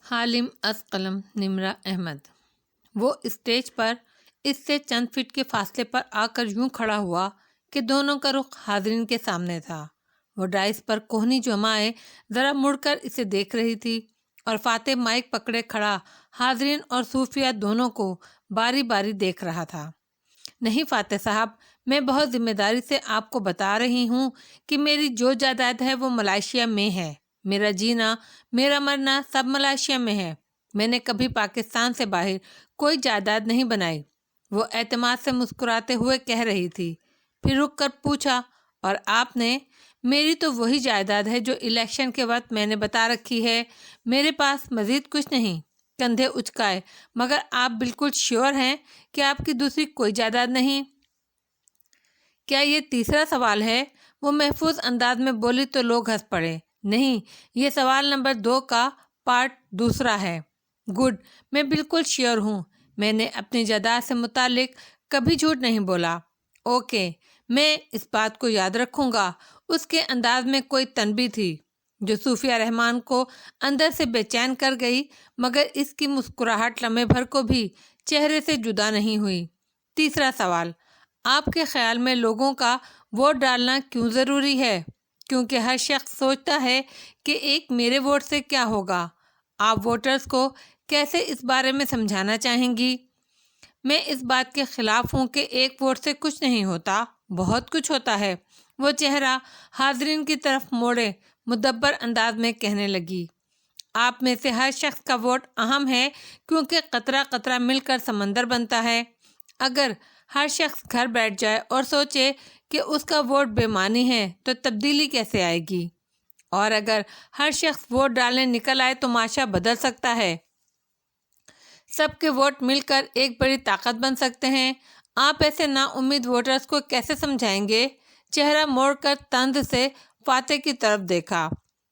حالم از قلم نمرہ احمد۔ وہ اسٹیج پر اس سے چند فٹ کے فاصلے پر آ کر یوں کھڑا ہوا کہ دونوں کا رخ حاضرین کے سامنے تھا۔ وہ ڈائس پر کوہنی جمائے ذرا مڑ کر اسے دیکھ رہی تھی اور فاتح مائک پکڑے کھڑا حاضرین اور صوفیہ دونوں کو باری باری دیکھ رہا تھا۔ نہیں فاتح صاحب، میں بہت ذمہ داری سے آپ کو بتا رہی ہوں کہ میری جو جائیداد ہے وہ ملائیشیا میں ہے۔ میرا جینا میرا مرنا سب ملائیشیا میں ہے۔ میں نے کبھی پاکستان سے باہر کوئی جائیداد نہیں بنائی۔ وہ اعتماد سے مسکراتے ہوئے کہہ رہی تھی، پھر رک کر پوچھا، اور آپ نے؟ میری تو وہی جائیداد ہے جو الیکشن کے وقت میں نے بتا رکھی ہے۔ میرے پاس مزید کچھ نہیں۔ کندھے اچکائے، مگر آپ بالکل شیور ہیں کہ آپ کی دوسری کوئی جائیداد نہیں؟ کیا یہ تیسرا سوال ہے؟ وہ محفوظ انداز میں بولی تو لوگ ہنس پڑے۔ نہیں، یہ سوال نمبر 2 کا پارٹ دوسرا ہے۔ گڈ، میں بالکل شیور ہوں۔ میں نے اپنی جائیداد سے متعلق کبھی جھوٹ نہیں بولا۔ اوکے، میں اس بات کو یاد رکھوں گا۔ اس کے انداز میں کوئی تنبیہ تھی جو صوفیہ رحمان کو اندر سے بے چین کر گئی، مگر اس کی مسکراہٹ لمحے بھر کو بھی چہرے سے جدا نہیں ہوئی۔ تیسرا سوال، آپ کے خیال میں لوگوں کا ووٹ ڈالنا کیوں ضروری ہے؟ کیونکہ ہر شخص سوچتا ہے کہ ایک میرے ووٹ سے کیا ہوگا۔ آپ ووٹرز کو کیسے اس بارے میں سمجھانا چاہیں گی؟ میں اس بات کے خلاف ہوں کہ ایک ووٹ سے کچھ نہیں ہوتا، بہت کچھ ہوتا ہے۔ وہ چہرہ حاضرین کی طرف موڑے مدبر انداز میں کہنے لگی، آپ میں سے ہر شخص کا ووٹ اہم ہے، کیونکہ قطرہ قطرہ مل کر سمندر بنتا ہے۔ اگر ہر شخص گھر بیٹھ جائے اور سوچے کہ اس کا ووٹ بے معنی ہے تو تبدیلی کیسے آئے گی؟ اور اگر ہر شخص ووٹ ڈالنے نکل آئے تو معاشرہ بدل سکتا ہے۔ سب کے ووٹ مل کر ایک بڑی طاقت بن سکتے ہیں۔ آپ ایسے نا امید ووٹرز کو کیسے سمجھائیں گے؟ چہرہ موڑ کر طنز سے فاتح کی طرف دیکھا،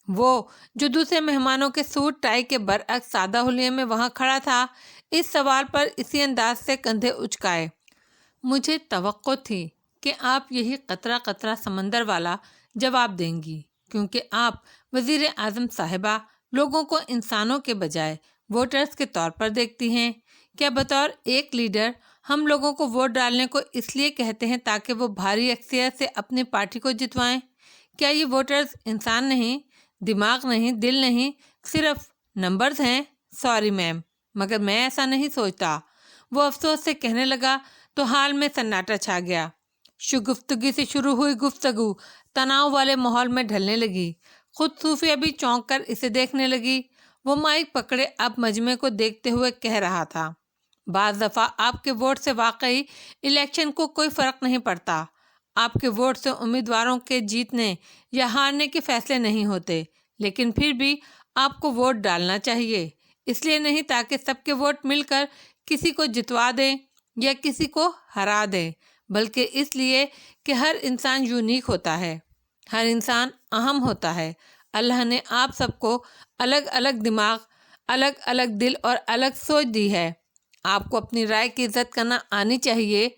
وہ جو دوسرے مہمانوں کے سوٹ ٹائی کے برعکس سادہ حلیے میں وہاں کھڑا تھا۔ اس سوال پر اسی انداز سے کندھے اچکائے۔ مجھے توقع تھی کہ آپ یہی قطرہ قطرہ سمندر والا جواب دیں گی، کیونکہ آپ وزیر اعظم صاحبہ لوگوں کو انسانوں کے بجائے ووٹرز کے طور پر دیکھتی ہیں۔ کیا بطور ایک لیڈر ہم لوگوں کو ووٹ ڈالنے کو اس لیے کہتے ہیں تاکہ وہ بھاری اکثریت سے اپنی پارٹی کو جتوائیں؟ کیا یہ ووٹرز انسان نہیں، دماغ نہیں، دل نہیں، صرف نمبرز ہیں؟ سوری میم، مگر میں ایسا نہیں سوچتا۔ وہ افسوس سے کہنے لگا تو حال میں سناٹا چھا گیا۔ شگفتگی سے شروع ہوئی گفتگو تناؤ والے ماحول میں ڈھلنے لگی۔ خود صوفیہ بھی چونک کر اسے دیکھنے لگی۔ وہ مائک پکڑے اب مجمع کو دیکھتے ہوئے کہہ رہا تھا، بعض دفعہ آپ کے ووٹ سے واقعی الیکشن کو کوئی فرق نہیں پڑتا۔ آپ کے ووٹ سے امیدواروں کے جیتنے یا ہارنے کے فیصلے نہیں ہوتے، لیکن پھر بھی آپ کو ووٹ ڈالنا چاہیے۔ اس لیے نہیں تاکہ سب کے ووٹ مل کر کسی کو جتوا دیں یا کسی کو ہرا دیں، بلکہ اس لیے کہ ہر انسان یونیک ہوتا ہے، ہر انسان اہم ہوتا ہے۔ اللہ نے آپ سب کو الگ الگ دماغ، الگ الگ دل اور الگ سوچ دی ہے۔ آپ کو اپنی رائے کی عزت کرنا آنی چاہیے۔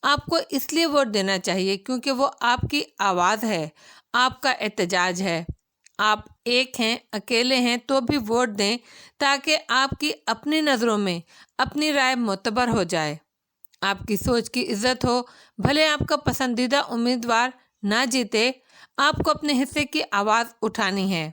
آپ کو اس لیے ووٹ دینا چاہیے کیونکہ وہ آپ کی آواز ہے، آپ کا احتجاج ہے۔ آپ ایک ہیں، اکیلے ہیں تو بھی ووٹ دیں تاکہ آپ کی اپنی نظروں میں اپنی رائے معتبر ہو جائے، آپ کی سوچ کی عزت ہو۔ بھلے آپ کا پسندیدہ امیدوار نہ جیتے، آپ کو اپنے حصے کی آواز اٹھانی ہے۔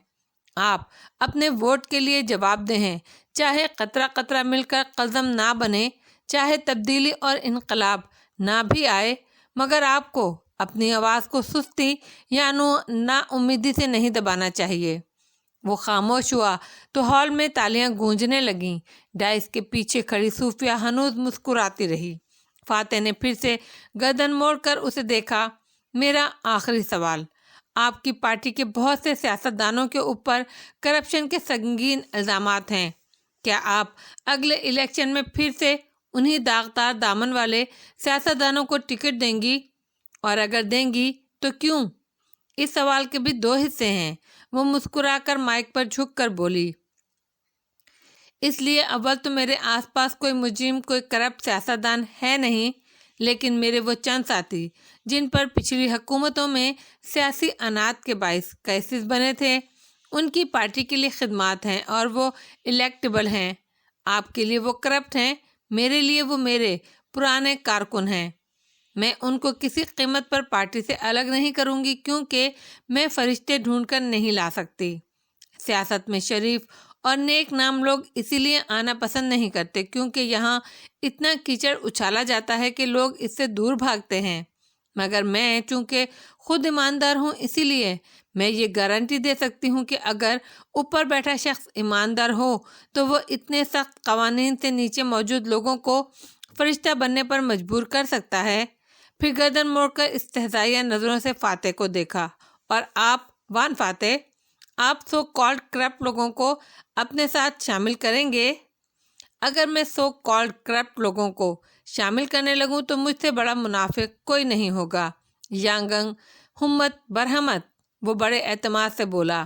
آپ اپنے ووٹ کے لیے جواب دہ ہیں، چاہے قطرہ قطرہ مل کر قلزم نہ بنے، چاہے تبدیلی اور انقلاب نہ بھی آئے، مگر آپ کو اپنی آواز کو سستی یا نا امیدی سے نہیں دبانا چاہیے۔ وہ خاموش ہوا تو ہال میں تالیاں گونجنے لگیں۔ ڈائس کے پیچھے کھڑی صوفیہ ہنوز مسکراتی رہی۔ فاتح نے پھر سے گردن موڑ کر اسے دیکھا، میرا آخری سوال، آپ کی پارٹی کے بہت سے سیاستدانوں کے اوپر کرپشن کے سنگین الزامات ہیں۔ کیا آپ اگلے الیکشن میں پھر سے انہی داغدار دامن والے سیاستدانوں کو ٹکٹ دیں گی؟ اور اگر دیں گی تو کیوں؟ اس سوال کے بھی 2 حصے ہیں۔ وہ مسکرا کر مائک پر جھک کر بولی، اس لیے اول تو میرے آس پاس کوئی مجرم، کوئی کرپٹ سیاستدان ہے نہیں، لیکن میرے وہ چند ساتھی جن پر پچھلی حکومتوں میں سیاسی اناٹ کے باعث کیسز بنے تھے، ان کی پارٹی کے لیے خدمات ہیں اور وہ الیکٹیبل ہیں۔ آپ کے لیے وہ کرپٹ ہیں، میرے لیے وہ میرے پرانے کارکن ہیں۔ میں ان کو کسی قیمت پر پارٹی سے الگ نہیں کروں گی، کیونکہ میں فرشتے ڈھونڈ کر نہیں لا سکتی۔ سیاست میں شریف اور نیک نام لوگ اسی لیے آنا پسند نہیں کرتے کیونکہ یہاں اتنا کیچڑ اچھالا جاتا ہے کہ لوگ اس سے دور بھاگتے ہیں، مگر میں چونکہ خود ایماندار ہوں، اسی لیے میں یہ گارنٹی دے سکتی ہوں کہ اگر اوپر بیٹھا شخص ایماندار ہو تو وہ اتنے سخت قوانین سے نیچے موجود لوگوں کو فرشتہ بننے پر مجبور کر سکتا ہے۔ پھر گردن موڑ کر استہزائیہ نظروں سے فاتح کو دیکھا۔ اور آپ وان فاتح، آپ سو کالڈ کرپٹ لوگوں کو اپنے ساتھ شامل کریں گے؟ اگر میں سو کالڈ کرپٹ لوگوں کو شامل کرنے لگوں تو مجھ سے بڑا منافق کوئی نہیں ہوگا۔ یانگنگ ہمت برہمت، وہ بڑے اعتماد سے بولا،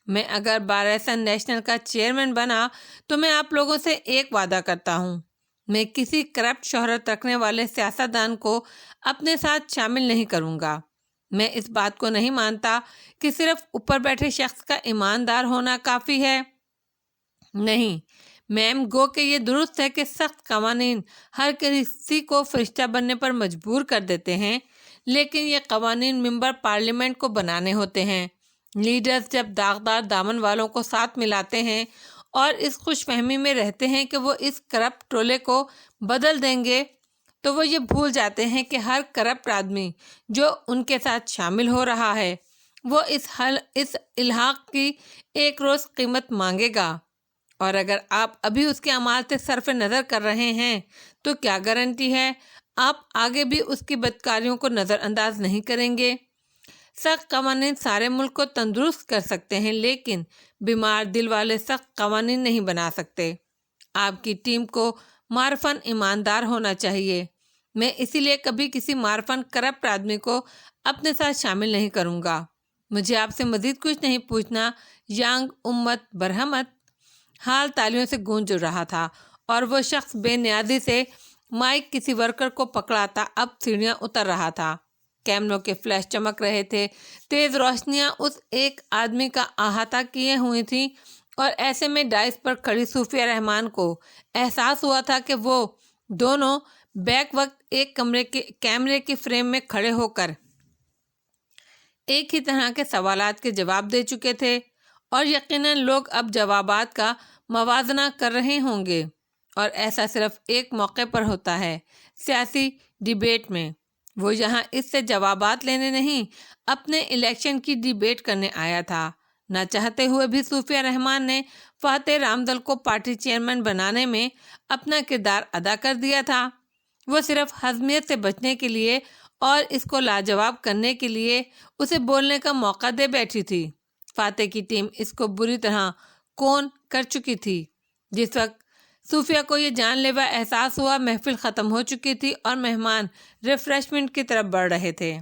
میں اگر بارایسن نیشنل کا چیئرمین بنا تو میں آپ لوگوں سے ایک وعدہ کرتا ہوں، میں کسی کرپٹ شہرت رکھنے والے سیاستدان کو اپنے ساتھ شامل نہیں کروں گا۔ میں اس بات کو نہیں مانتا کہ صرف اوپر بیٹھے شخص کا ایماندار ہونا کافی ہے۔ نہیں میم، گو کہ یہ درست ہے کہ سخت قوانین ہر کسی کو فرشتہ بننے پر مجبور کر دیتے ہیں، لیکن یہ قوانین ممبر پارلیمنٹ کو بنانے ہوتے ہیں۔ لیڈرز جب داغدار دامن والوں کو ساتھ ملاتے ہیں اور اس خوش فہمی میں رہتے ہیں کہ وہ اس کرپٹ ٹولے کو بدل دیں گے، تو وہ یہ بھول جاتے ہیں کہ ہر کرپٹ آدمی جو ان کے ساتھ شامل ہو رہا ہے وہ اس الحاق کی ایک روز قیمت مانگے گا، اور اگر آپ ابھی اس کے اعمال سے صرف نظر کر رہے ہیں تو کیا گارنٹی ہے آپ آگے بھی اس کی بدکاریوں کو نظر انداز نہیں کریں گے؟ سخت قوانین سارے ملک کو تندرست کر سکتے ہیں، لیکن بیمار دل والے سخت قوانین نہیں بنا سکتے۔ آپ کی ٹیم کو معرفن ایماندار ہونا چاہیے۔ میں اسی لیے کبھی کسی معرفن کرپٹ آدمی کو اپنے ساتھ شامل نہیں کروں گا۔ مجھے آپ سے مزید کچھ نہیں پوچھنا۔ یانگ امت برہمت۔ حال تالیوں سے گونج رہا تھا اور وہ شخص بے نیازی سے مائک کسی ورکر کو پکڑاتا اب سیڑھیاں اتر رہا تھا۔ کیمروں کے فلیش چمک رہے تھے، تیز روشنیاں اس ایک آدمی کا احاطہ کیے ہوئی تھیں، اور ایسے میں ڈائس پر کھڑی صوفیہ رحمان کو احساس ہوا تھا کہ وہ دونوں بیک وقت ایک کیمرے کی فریم میں کھڑے ہو کر ایک ہی طرح کے سوالات کے جواب دے چکے تھے، اور یقیناً لوگ اب جوابات کا موازنہ کر رہے ہوں گے، اور ایسا صرف ایک موقع پر ہوتا ہے، سیاسی ڈیبیٹ میں۔ وہ یہاں اس سے جوابات لینے نہیں، اپنے الیکشن کی ڈیبیٹ کرنے آیا تھا۔ نہ چاہتے ہوئے بھی صوفیہ رحمان نے فاتح رامدل کو پارٹی چیئرمین بنانے میں اپنا کردار ادا کر دیا تھا۔ وہ صرف ہضمیت سے بچنے کے لیے اور اس کو لاجواب کرنے کے لیے اسے بولنے کا موقع دے بیٹھی تھی۔ فاتح کی ٹیم اس کو بری طرح کون کر چکی تھی۔ جس وقت صوفیہ کو یہ جان لیوا احساس ہوا، محفل ختم ہو چکی تھی اور مہمان ریفریشمنٹ کی طرف بڑھ رہے تھے۔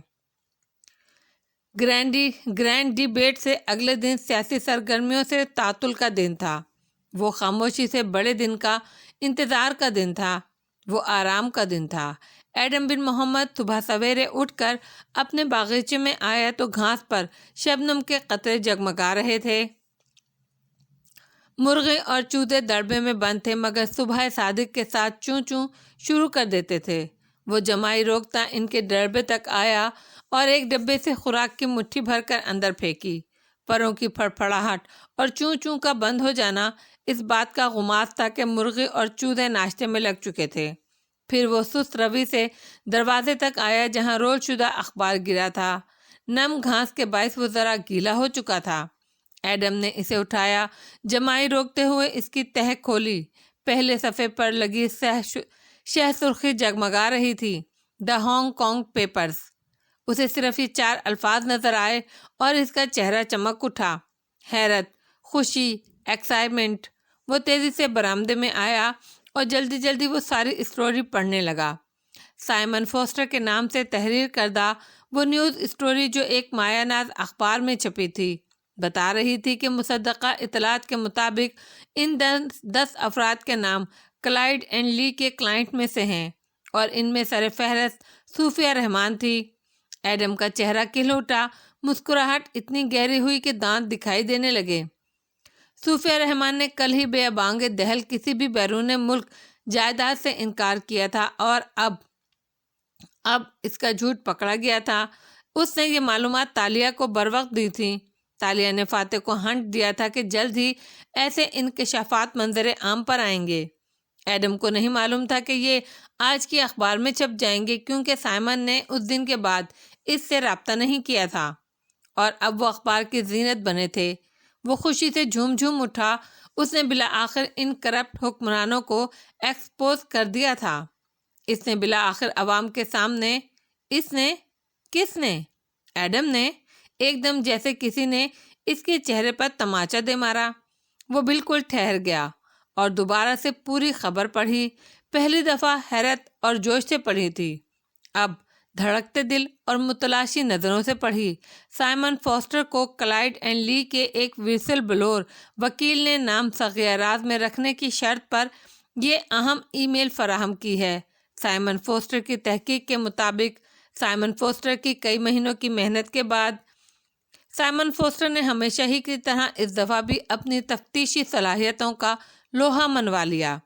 گرینڈ ڈیبیٹ سے اگلے دن سیاسی سرگرمیوں سے تعطل کا دن تھا۔ وہ خاموشی سے بڑے دن کا انتظار کا دن تھا، وہ آرام کا دن تھا۔ ایڈم بن محمد صبح سویرے اٹھ کر اپنے باغیچے میں آیا تو گھاس پر شبنم کے قطرے جگمگا رہے تھے۔ مرغے اور چوزے دڑبے میں بند تھے، مگر صبح صادق کے ساتھ چوں چوں شروع کر دیتے تھے۔ وہ جمائی روکتا ان کے ڈڑبے تک آیا اور ایک ڈبے سے خوراک کی مٹھی بھر کر اندر پھینکی۔ پروں کی پھڑپھڑاہٹ اور چوں چوں کا بند ہو جانا اس بات کا غماز تھا کہ مرغے اور چوزے ناشتے میں لگ چکے تھے۔ پھر وہ سست روی سے دروازے تک آیا جہاں رول شدہ اخبار گرا تھا۔ نم گھاس کے باعث وہ ذرا گیلا ہو چکا تھا۔ ایڈم نے اسے اٹھایا، جمائی روکتے ہوئے اس کی تہہ کھولی۔ پہلے صفحے پر لگی شہ سرخی جگمگا رہی تھی، دا ہانگ کانگ پیپرز۔ اسے صرف یہ 4 الفاظ نظر آئے اور اس کا چہرہ چمک اٹھا، حیرت، خوشی، ایکسائٹمنٹ۔ وہ تیزی سے برآمدے میں آیا اور جلدی جلدی وہ ساری اسٹوری پڑھنے لگا۔ سائمن فوسٹر کے نام سے تحریر کردہ وہ نیوز اسٹوری جو ایک مایہ ناز اخبار میں چھپی تھی بتا رہی تھی کہ مصدقہ اطلاعات کے مطابق ان 10 افراد کے نام کلائیڈ اینڈ لی کے کلائنٹ میں سے ہیں، اور ان میں سر فہرست صوفیہ رحمان تھی۔ ایڈم کا چہرہ کھل اٹھا، مسکراہٹ اتنی گہری ہوئی کہ دانت دکھائی دینے لگے۔ صوفیہ رحمان نے کل ہی بے بانگ دہل کسی بھی بیرون ملک جائیداد سے انکار کیا تھا، اور اب اس کا جھوٹ پکڑا گیا تھا۔ اس نے یہ معلومات تالیہ کو بروقت دی تھی۔ تالیہ نے فاتح کو ہنٹ دیا تھا کہ جلد ہی ایسے انکشافات منظر عام پر آئیں گے۔ ایڈم کو نہیں معلوم تھا کہ یہ آج کی اخبار میں چھپ جائیں گے، کیونکہ سائمن نے اس دن کے بعد اس سے رابطہ نہیں کیا تھا، اور اب وہ اخبار کی زینت بنے تھے۔ وہ خوشی سے جھوم جھوم اٹھا۔ اس نے بالآخر ان کرپٹ حکمرانوں کو ایکسپوز کر دیا تھا۔ اس نے بالآخر عوام کے سامنے کس نے؟ ایڈم نے، ایک دم جیسے کسی نے اس کے چہرے پر تماچا دے مارا۔ وہ بالکل ٹھہر گیا اور دوبارہ سے پوری خبر پڑھی۔ پہلی دفعہ حیرت اور جوش سے پڑھی تھی، اب دھڑکتے دل اور متلاشی نظروں سے پڑھی۔ سائمن فوسٹر کو کلائیڈ اینڈ لی کے ایک ویسل بلور وکیل نے نام صغیر راز میں رکھنے کی شرط پر یہ اہم ای میل فراہم کی ہے۔ سائمن فوسٹر کی تحقیق کے مطابق، سائمن فوسٹر کی کئی مہینوں کی محنت کے بعد، سائمن فوسٹر نے ہمیشہ ہی کی طرح اس دفعہ بھی اپنی تفتیشی صلاحیتوں کا لوہا منوا لیا۔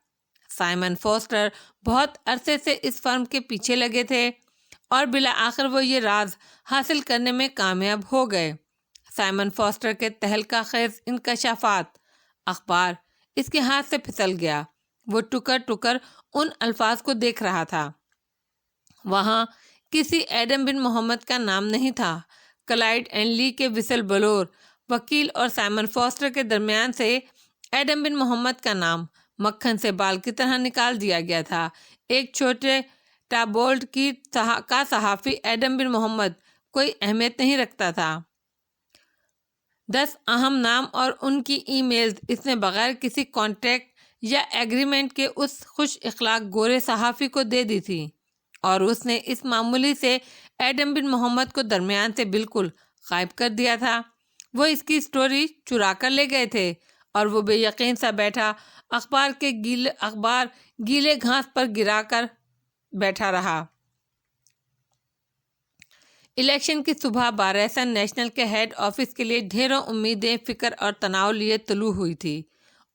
سائمن فوسٹر بہت عرصے سے اس فرم کے پیچھے لگے تھے، اور بالآخر وہ یہ راز حاصل کرنے میں کامیاب ہو گئے۔ سائمن فوسٹر کے تہلکہ خیز انکشافات، اخبار اس کے ہاتھ سے پھسل گیا۔ وہ ٹکر ٹکر ان الفاظ کو دیکھ رہا تھا۔ وہاں کسی ایڈم بن محمد کا نام نہیں تھا۔ کلائیڈ اینڈ لی کے ویسل بلور وکیل اور سائمن فوسٹر کے درمیان سے ایڈم بن محمد کا نام مکھن سے بال کی طرح نکال دیا گیا تھا۔ ایک چھوٹے ٹابلوڈ کا صحافی ایڈم بن محمد کوئی اہمیت نہیں رکھتا تھا۔ 10 اہم نام اور ان کی ای میلز اس نے بغیر کسی کانٹریکٹ یا ایگریمنٹ کے اس خوش اخلاق گورے صحافی کو دے دی تھی، اور اس نے اس معمولی سے ایڈم بن محمد کو درمیان سے بالکل غائب کر دیا تھا۔ وہ اس کی سٹوری چرا کر لے گئے تھے، اور وہ بے یقین سا اخبار گیلے گھاس پر گرا کر بیٹھا رہا۔ الیکشن کی صبح بارایسن نیشنل کے ہیڈ آفس کے لیے ڈھیروں امیدیں، فکر اور تناؤ لیے طلوع ہوئی تھی۔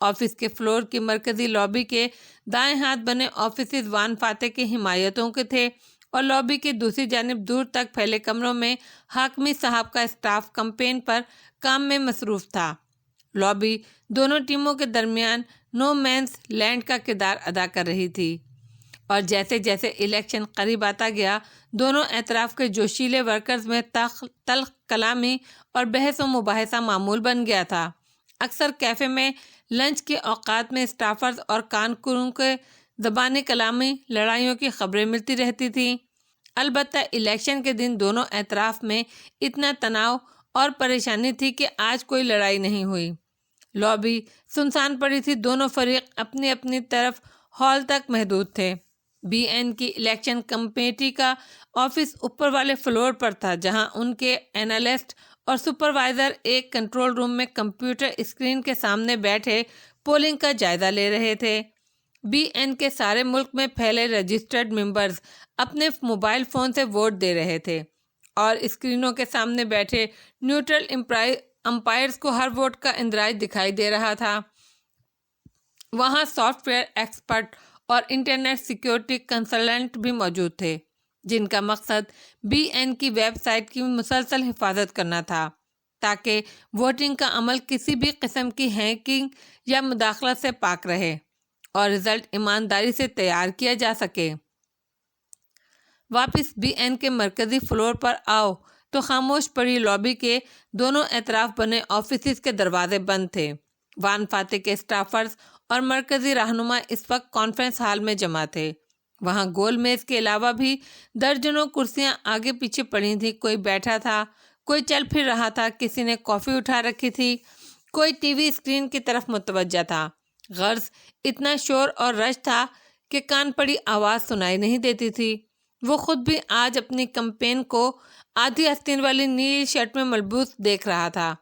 آفس کے فلور کی مرکزی لابی کے دائیں ہاتھ بنے آفیسز وان فاتح کی حمایتوں کے تھے، اور لابی کی دوسری جانب دور تک پھیلے کمروں میں حاکمی صاحب کا اسٹاف کمپین پر کام میں مصروف تھا۔ لابی دونوں ٹیموں کے درمیان نو مینس لینڈ کا کردار ادا کر رہی تھی، اور جیسے جیسے الیکشن قریب آتا گیا، دونوں اطراف کے جوشیلے ورکرز میں تلخ کلامی اور بحث و مباحثہ معمول بن گیا تھا۔ اکثر کیفے میں لنچ کے اوقات میں اسٹافرز اور کارکنوں کے زبانی کلامی لڑائیوں کی خبریں ملتی رہتی تھیں۔ البتہ الیکشن کے دن دونوں اطراف میں اتنا تناؤ اور پریشانی تھی کہ آج کوئی لڑائی نہیں ہوئی۔ لابی سنسان پڑی تھی، دونوں فریق اپنی اپنی طرف ہال تک محدود تھے۔ بی این کی الیکشن کمیٹی کا آفس اوپر والے فلور پر تھا، جہاں ان کے اینالسٹ اور سپروائزر ایک کنٹرول روم میں کمپیوٹر اسکرین کے سامنے بیٹھے پولنگ کا جائزہ لے رہے تھے۔ بی این کے سارے ملک میں پھیلے رجسٹرڈ ممبرز اپنے موبائل فون سے ووٹ دے رہے تھے، اور اسکرینوں کے سامنے بیٹھے نیوٹرل امپائرز کو ہر ووٹ کا اندراج دکھائی دے رہا تھا۔ وہاں سافٹ ویئر ایکسپرٹ اور انٹرنیٹ سیکیورٹی کنسلٹنٹ بھی موجود تھے، جن کا مقصد بی این کی ویب سائٹ کی مسلسل حفاظت کرنا تھا، تاکہ ووٹنگ کا عمل کسی بھی قسم کی ہیکنگ یا مداخلت سے پاک رہے اور رزلٹ ایمانداری سے تیار کیا جا سکے۔ واپس بی این کے مرکزی فلور پر آؤ تو خاموش پڑی لابی کے دونوں اطراف بنے آفیسز کے دروازے بند تھے۔ وان فاتح کے اسٹافرز اور مرکزی رہنما اس وقت کانفرنس ہال میں جمع تھے۔ وہاں گول میز کے علاوہ بھی درجنوں کرسیاں آگے پیچھے پڑی تھیں۔ کوئی بیٹھا تھا، کوئی چل پھر رہا تھا، کسی نے کافی اٹھا رکھی تھی، کوئی ٹی وی اسکرین کی طرف متوجہ تھا۔ غرض اتنا شور اور رش تھا کہ کان پڑی آواز سنائی نہیں دیتی تھی۔ وہ خود بھی آج اپنی کمپین کو آدھی آستین والی نیلی شرٹ میں ملبوس دیکھ رہا تھا۔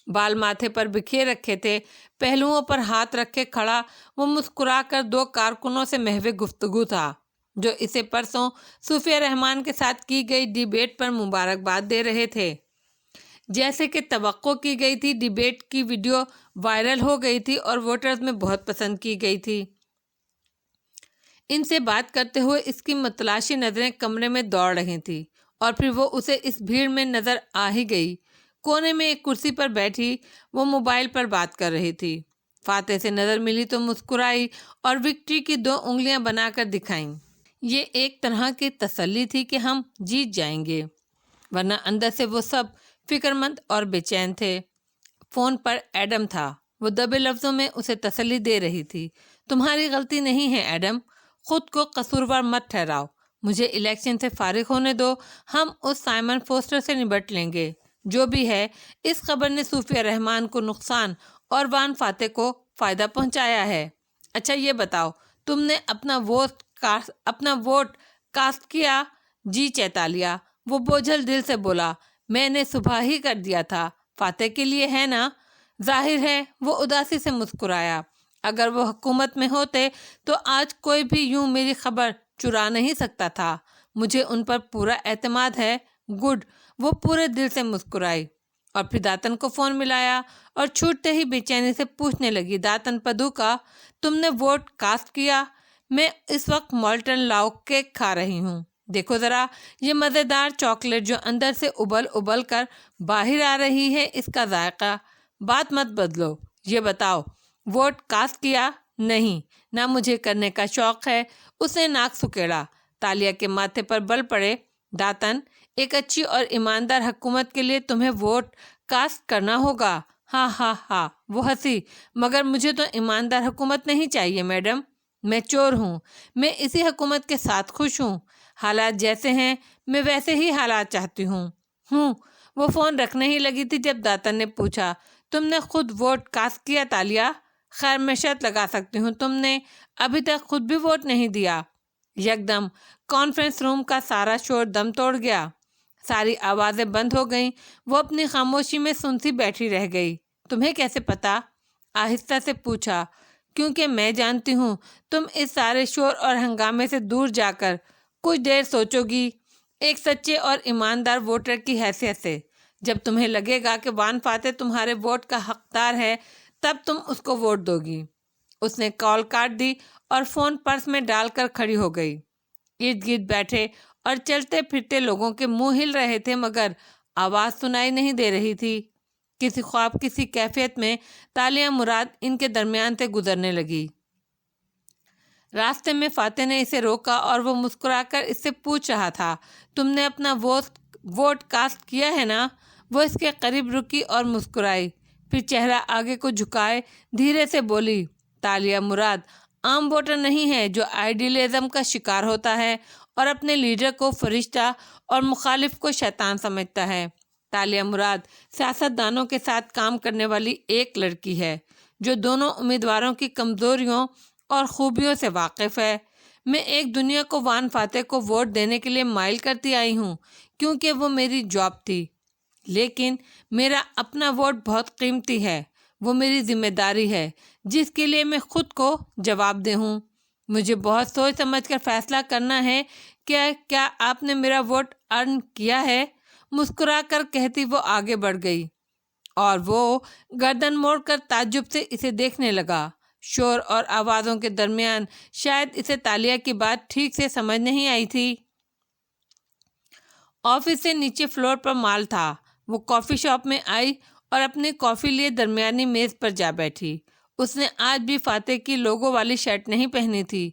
بال ماتھے پر بکھیر رکھے تھے، پہلوؤں پر ہاتھ رکھے کھڑا وہ مسکرا کر 2 کارکنوں سے محو گفتگو تھا، جو اسے پرسوں صوفیہ رحمان کے ساتھ کی گئی ڈیبیٹ پر مبارکباد دے رہے تھے۔ جیسے کہ توقع کی گئی تھی ڈیبیٹ کی ویڈیو وائرل ہو گئی تھی اور ووٹرز میں بہت پسند کی گئی تھی۔ ان سے بات کرتے ہوئے اس کی متلاشی نظریں کمرے میں دوڑ رہی تھیں اور پھر وہ اسے اس بھیڑ میں نظر آ ہی گئی۔ کونے میں ایک کرسی پر بیٹھی وہ موبائل پر بات کر رہی تھی۔ فاتح سے نظر ملی تو مسکرائی اور وکٹری کی 2 انگلیاں بنا کر دکھائیں۔ یہ ایک طرح کی تسلی تھی کہ ہم جیت جائیں گے، ورنہ اندر سے وہ سب فکر مند اور بے چین تھے۔ فون پر ایڈم تھا، وہ دبے لفظوں میں اسے تسلی دے رہی تھی۔ تمہاری غلطی نہیں ہے ایڈم، خود کو قصوروار مت ٹھہراؤ، مجھے الیکشن سے فارغ ہونے دو، ہم اس سائمن فوسٹر سے نبٹ لیں گے۔ جو بھی ہے، اس خبر نے صوفیہ رحمان کو نقصان اور وان فاتح کو فائدہ پہنچایا ہے۔ اچھا یہ بتاؤ، تم نے اپنا ووٹ کاسٹ کیا؟ جی چیتالیہ، وہ بوجھل دل سے بولا، میں نے صبح ہی کر دیا تھا، فاتح کے لیے ہے نا؟ ظاہر ہے، وہ اداسی سے مسکرایا، اگر وہ حکومت میں ہوتے تو آج کوئی بھی یوں میری خبر چرا نہیں سکتا تھا، مجھے ان پر پورا اعتماد ہے۔ گڈ، وہ پورے دل سے مسکرائی اور پھر داتن کو فون ملایا اور چھوٹتے ہی بے چینی سے پوچھنے لگی، داتن پدوکا، تم نے ووٹ کاسٹ کیا؟ میں اس وقت مولٹن لاؤ کیک کھا رہی ہوں، دیکھو ذرا یہ مزیدار چاکلیٹ جو اندر سے ابل کر باہر آ رہی ہے، اس کا ذائقہ۔ بات مت بدلو، یہ بتاؤ ووٹ کاسٹ کیا؟ نہیں، نہ مجھے کرنے کا شوق ہے۔ اس نے ناک سکیڑا، تالیہ کے ماتھے پر بل پڑے۔ داتن، ایک اچھی اور ایماندار حکومت کے لیے تمہیں ووٹ کاسٹ کرنا ہوگا۔ ہاں ہاں ہاں، وہ ہنسی، مگر مجھے تو ایماندار حکومت نہیں چاہیے میڈم، میں چور ہوں، میں اسی حکومت کے ساتھ خوش ہوں، حالات جیسے ہیں میں ویسے ہی حالات چاہتی ہوں۔ وہ فون رکھنے ہی لگی تھی جب داتن نے پوچھا، تم نے خود ووٹ کاسٹ کیا تالیہ؟ خیر میں شرط لگا سکتی ہوں تم نے ابھی تک خود بھی ووٹ نہیں دیا۔ یکدم کانفرنس روم کا سارا شور دم توڑ گیا، ساری آوازیں بند ہو گئیں، وہ اپنی خاموشی میں سنتی بیٹھی رہ گئی۔ تمہیں کیسے پتا؟ آہستہ سے پوچھا، کیونکہ میں جانتی ہوں تم اس سارے شور اور ہنگامے سے دور جا کر کچھ دیر سوچو گی، ایک سچے اور ایماندار ووٹر کی حیثیت سے۔ جب تمہیں لگے گا کہ وان فاتح تمہارے ووٹ کا حقدار ہے تب تم اس کو ووٹ دو گی۔ اس نے کال کاٹ دی اور فون پرس میں ڈال کر کھڑی ہو گئی۔ ارد گرد بیٹھے اور چلتے پھرتے لوگوں کے منہ ہل رہے تھے مگر آواز سنائی نہیں دے رہی تھی۔ کسی خواب کسی کیفیت میں تالیہ مراد ان کے درمیان سے گزرنے لگی۔ راستے میں فاتح نے اسے روکا اور وہ مسکرا کر اس سے پوچھ رہا تھا، تم نے اپنا ووٹ کاسٹ کیا ہے نا؟ وہ اس کے قریب رکی اور مسکرائی، پھر چہرہ آگے کو جھکائے دھیرے سے بولی، تالیہ مراد عام ووٹر نہیں ہے جو آئیڈیلزم کا شکار ہوتا ہے اور اپنے لیڈر کو فرشتہ اور مخالف کو شیطان سمجھتا ہے۔ تالیہ مراد سیاست دانوں کے ساتھ کام کرنے والی ایک لڑکی ہے جو دونوں امیدواروں کی کمزوریوں اور خوبیوں سے واقف ہے۔ میں ایک دنیا کو وان فاتح کو ووٹ دینے کے لیے مائل کرتی آئی ہوں کیونکہ وہ میری جاب تھی، لیکن میرا اپنا ووٹ بہت قیمتی ہے، وہ میری ذمہ داری ہے جس کے لیے میں خود کو جواب دہ ہوں۔ مجھے بہت سوچ سمجھ کر فیصلہ کرنا ہے کہ کیا آپ نے میرا ووٹ ارن کیا ہے؟ مسکرا کر کہتی وہ آگے بڑھ گئی اور وہ گردن موڑ کر تعجب سے اسے دیکھنے لگا۔ شور اور آوازوں کے درمیان شاید اسے تالیہ کی بات ٹھیک سے سمجھ نہیں آئی تھی۔ آفس سے نیچے فلور پر مال تھا۔ وہ کافی شاپ میں آئی اور اپنی کافی لیے درمیانی میز پر جا بیٹھی۔ اس نے آج بھی فاتح کی لوگو والی شرٹ نہیں پہنی تھی۔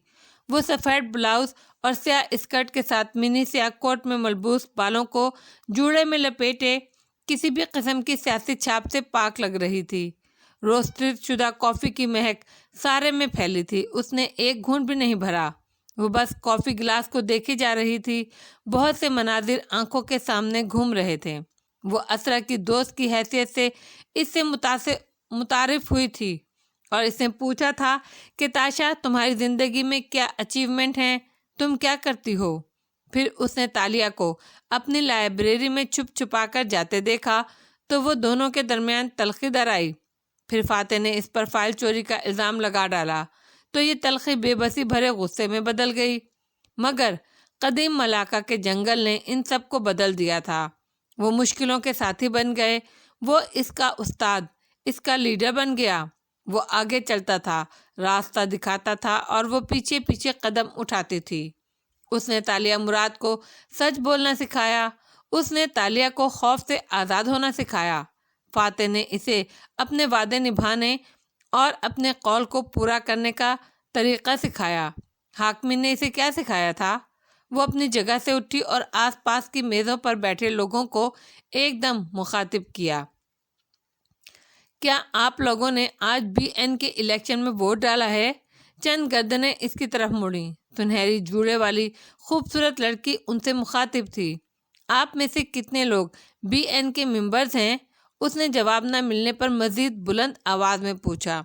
وہ سفید بلاؤز اور سیاہ اسکرٹ کے ساتھ منی سیاہ کوٹ میں ملبوس بالوں کو جوڑے میں لپیٹے کسی بھی قسم کی سیاسی چھاپ سے پاک لگ رہی تھی۔ روسٹڈ شدہ کافی کی مہک سارے میں پھیلی تھی۔ اس نے ایک گھونٹ بھی نہیں بھرا، وہ بس کافی گلاس کو دیکھی جا رہی تھی۔ بہت سے مناظر آنکھوں کے سامنے گھوم رہے تھے۔ وہ اسرا کی دوست کی حیثیت سے اس سے متعارف ہوئی تھی اور اس نے پوچھا تھا کہ تاشا، تمہاری زندگی میں کیا اچیومنٹ ہیں، تم کیا کرتی ہو؟ پھر اس نے تالیہ کو اپنی لائبریری میں چھپ چھپا کر جاتے دیکھا تو وہ دونوں کے درمیان تلخی در آئی۔ پھر فاتح نے اس پر فائل چوری کا الزام لگا ڈالا تو یہ تلخی بے بسی بھرے غصے میں بدل گئی، مگر قدیم ملاقہ کے جنگل نے ان سب کو بدل دیا تھا۔ وہ مشکلوں کے ساتھی بن گئے، وہ اس کا استاد، اس کا لیڈر بن گیا۔ وہ آگے چلتا تھا، راستہ دکھاتا تھا اور وہ پیچھے پیچھے قدم اٹھاتی تھی۔ اس نے تالیہ مراد کو سچ بولنا سکھایا، اس نے تالیہ کو خوف سے آزاد ہونا سکھایا۔ فاتح نے اسے اپنے وعدے نبھانے اور اپنے قول کو پورا کرنے کا طریقہ سکھایا۔ حاکمین نے اسے کیا سکھایا تھا؟ وہ اپنی جگہ سے اٹھی اور آس پاس کی میزوں پر بیٹھے لوگوں کو ایک دم مخاطب کیا۔ کیا آپ لوگوں نے آج BN کے الیکشن میں ووٹ ڈالا ہے؟ چند گردنیں اس کی طرف مڑیں۔ سنہری جوڑے والی خوبصورت لڑکی ان سے مخاطب تھی۔ آپ میں سے کتنے لوگ BN کے ممبرز ہیں؟ اس نے جواب نہ ملنے پر مزید بلند آواز میں پوچھا۔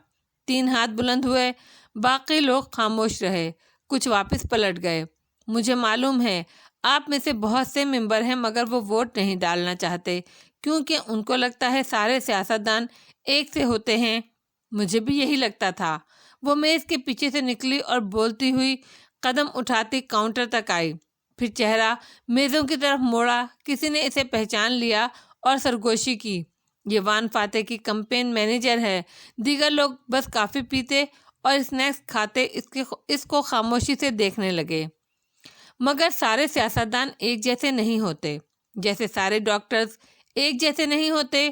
3 ہاتھ بلند ہوئے، باقی لوگ خاموش رہے، کچھ واپس پلٹ گئے۔ مجھے معلوم ہے آپ میں سے بہت سے ممبر ہیں مگر وہ ووٹ نہیں ڈالنا چاہتے کیونکہ ان کو لگتا ہے سارے سیاستدان ایک سے ہوتے ہیں۔ مجھے بھی یہی لگتا تھا۔ وہ میز کے پیچھے سے نکلی اور بولتی ہوئی قدم اٹھاتی کاؤنٹر تک آئی، پھر چہرہ میزوں کی طرف موڑا۔ کسی نے اسے پہچان لیا اور سرگوشی کی، یہ وان فاتح کی کمپین مینیجر ہے۔ دیگر لوگ بس کافی پیتے اور اسنیکس کھاتے اس کو خاموشی سے دیکھنے لگے۔ مگر سارے سیاستدان ایک جیسے نہیں ہوتے، جیسے سارے ڈاکٹرز ایک جیسے نہیں ہوتے۔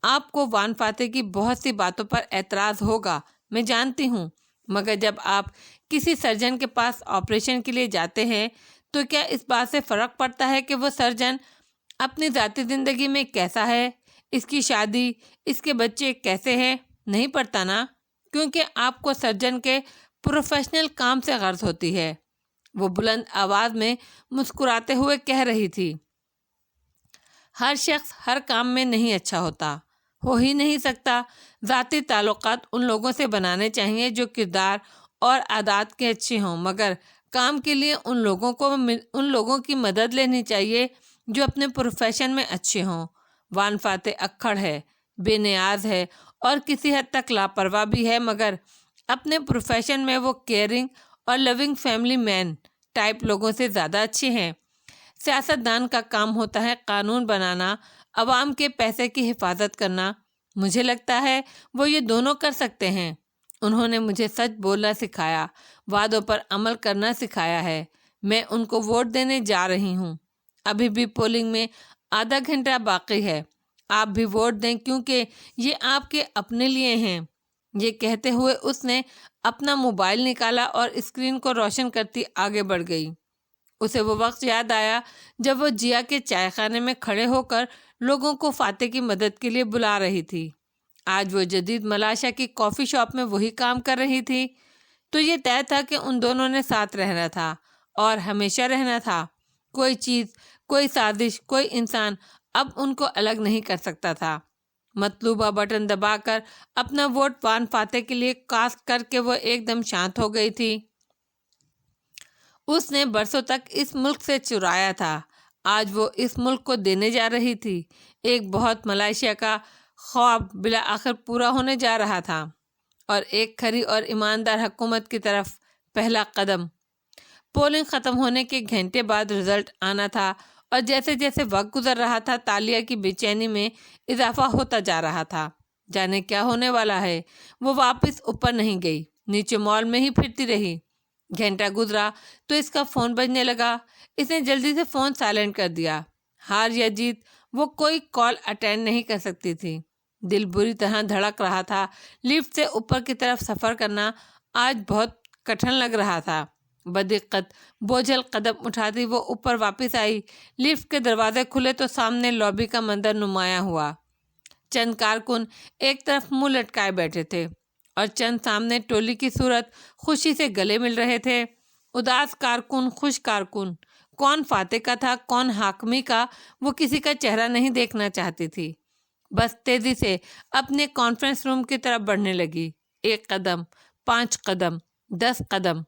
آپ کو وان فاتح کی بہت سی باتوں پر اعتراض ہوگا، میں جانتی ہوں، مگر جب آپ کسی سرجن کے پاس آپریشن کے لیے جاتے ہیں تو کیا اس بات سے فرق پڑتا ہے کہ وہ سرجن اپنی ذاتی زندگی میں کیسا ہے، اس کی شادی، اس کے بچے کیسے ہیں؟ نہیں پڑتا نا، کیونکہ آپ کو سرجن کے پروفیشنل کام سے غرض ہوتی ہے۔ وہ بلند آواز میں مسکراتے ہوئے کہہ رہی تھی، ہر شخص ہر کام میں نہیں اچھا ہوتا، ہو ہی نہیں سکتا۔ ذاتی تعلقات ان لوگوں سے بنانے چاہیے جو کردار اور عادات کے اچھے ہوں، مگر کام کے لیے ان لوگوں کی مدد لینی چاہیے جو اپنے پروفیشن میں اچھے ہوں۔ وان فاتح اکھڑ ہے، بے نیاز ہے اور کسی حد تک لاپرواہ بھی ہے، مگر اپنے پروفیشن میں وہ کیئرنگ اور لونگ فیملی مین ٹائپ لوگوں سے زیادہ اچھے ہیں۔ سیاستدان کا کام ہوتا ہے قانون بنانا، عوام کے پیسے کی حفاظت کرنا۔ مجھے لگتا ہے وہ یہ دونوں کر سکتے ہیں۔ انہوں نے مجھے سچ بولنا سکھایا، وعدوں پر عمل کرنا سکھایا ہے۔ میں ان کو ووٹ دینے جا رہی ہوں۔ ابھی بھی پولنگ میں آدھا گھنٹہ باقی ہے۔ آپ بھی ووٹ دیں کیونکہ یہ آپ کے اپنے لیے ہیں۔ یہ کہتے ہوئے اس نے اپنا موبائل نکالا اور اسکرین کو روشن کرتی آگے بڑھ گئی۔ اسے وہ وقت یاد آیا جب وہ جیا کے چائے خانے میں کھڑے ہو کر لوگوں کو فاتح کی مدد کے لیے بلا رہی تھی۔ آج وہ جدید ملاشا کی کافی شاپ میں وہی کام کر رہی تھی۔ تو یہ طے تھا کہ ان دونوں نے ساتھ رہنا تھا اور ہمیشہ رہنا تھا۔ کوئی چیز، کوئی سازش، کوئی انسان اب ان کو الگ نہیں کر سکتا تھا۔ مطلوبہ بٹن دبا کر اپنا ووٹ وان فاتح کے لیے کاسٹ کر کے وہ ایک دم شانت ہو گئی تھی۔ اس نے برسوں تک اس ملک سے چرایا تھا، آج وہ اس ملک کو دینے جا رہی تھی۔ ایک بہت ملائیشیا کا خواب بالآخر پورا ہونے جا رہا تھا اور ایک کھری اور ایماندار حکومت کی طرف پہلا قدم۔ پولنگ ختم ہونے کے گھنٹے بعد رزلٹ آنا تھا اور جیسے جیسے وقت گزر رہا تھا تالیہ کی بے چینی میں اضافہ ہوتا جا رہا تھا۔ جانے کیا ہونے والا ہے؟ وہ واپس اوپر نہیں گئی، نیچے مال میں ہی پھرتی رہی۔ گھنٹہ گزرا تو اس کا فون بجنے لگا۔ اس نے جلدی سے فون سائلنٹ کر دیا۔ ہار یا جیت وہ کوئی کال اٹینڈ نہیں کر سکتی تھی۔ دل بری طرح دھڑک رہا تھا۔ لفٹ سے اوپر کی طرف سفر کرنا آج بہت کٹھن لگ رہا تھا۔ بدقت بوجھل قدم اٹھاتی وہ اوپر واپس آئی۔ لفٹ کے دروازے کھلے تو سامنے لابی کا منظر نمایاں ہوا۔ چند کارکن ایک طرف منہ لٹکائے بیٹھے تھے اور چند سامنے ٹولی کی صورت خوشی سے گلے مل رہے تھے۔ اداس کارکن، خوش کارکن، کون فاتح کا تھا، کون حاکمی کا، وہ کسی کا چہرہ نہیں دیکھنا چاہتی تھی۔ بس تیزی سے اپنے کانفرنس روم کی طرف بڑھنے لگی۔ 1 قدم، 5 قدم، 10 قدم۔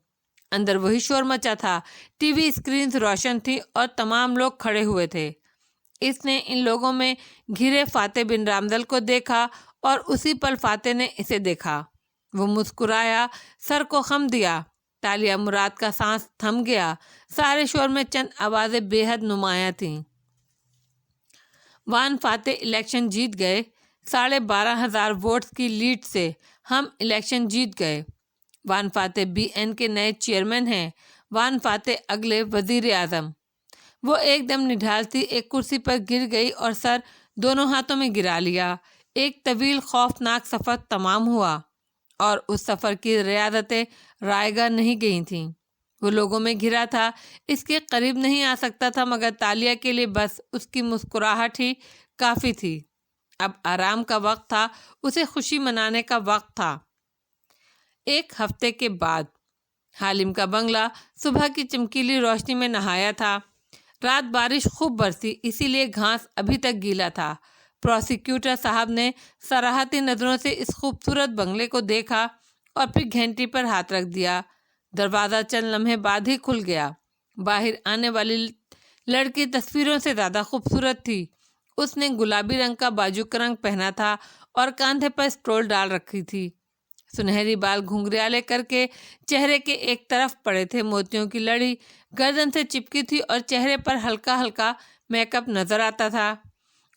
اندر وہی شور مچا تھا۔ ٹی وی اسکرینز روشن تھی اور تمام لوگ کھڑے ہوئے تھے۔ اس نے ان لوگوں میں گھرے فاتح بن رامدل کو دیکھا اور اسی پل فاتح نے اسے دیکھا۔ وہ مسکرایا، سر کو خم دیا۔ تالیہ مراد کا سانس تھم گیا۔ سارے شور میں چند آوازیں بے حد نمایاں تھیں۔ وان فاتح الیکشن جیت گئے، 12,500 ووٹس کی لیڈ سے ہم الیکشن جیت گئے۔ وان فاتح BN کے نئے چیئرمین ہیں۔ وان فاتح اگلے وزیر اعظم۔ وہ ایک دم نڈھال تھی، ایک کرسی پر گر گئی اور سر دونوں ہاتھوں میں گرا لیا۔ ایک طویل خوفناک سفر تمام ہوا اور اس سفر کی ریاستیں رائے گاہ نہیں گئی تھیں۔ وہ لوگوں میں گھرا تھا، اس کے قریب نہیں آ سکتا تھا، مگر تالیہ کے لیے بس اس کی مسکراہٹ ہی کافی تھی۔ اب آرام کا وقت تھا، اسے خوشی منانے کا وقت تھا۔ ایک ہفتے کے بعد حالم کا بنگلہ صبح کی چمکیلی روشنی میں نہایا تھا۔ رات بارش خوب برسی، اسی لیے گھاس ابھی تک گیلا تھا۔ پروسیکیوٹر صاحب نے سراہتی نظروں سے اس خوبصورت بنگلے کو دیکھا اور پھر گھنٹی پر ہاتھ رکھ دیا۔ دروازہ چند لمحے بعد ہی کھل گیا۔ باہر آنے والی لڑکی تصویروں سے زیادہ خوبصورت تھی۔ اس نے گلابی رنگ کا بازو کا رنگ پہنا تھا اور کاندھے پر اسٹول ڈال رکھی تھی۔ سنہری بال گھنگریالے کر کے چہرے کے ایک طرف پڑے تھے، موتیوں کی لڑی گردن سے چپکی تھی اور چہرے پر ہلکا ہلکا میک اپ نظر آتا تھا۔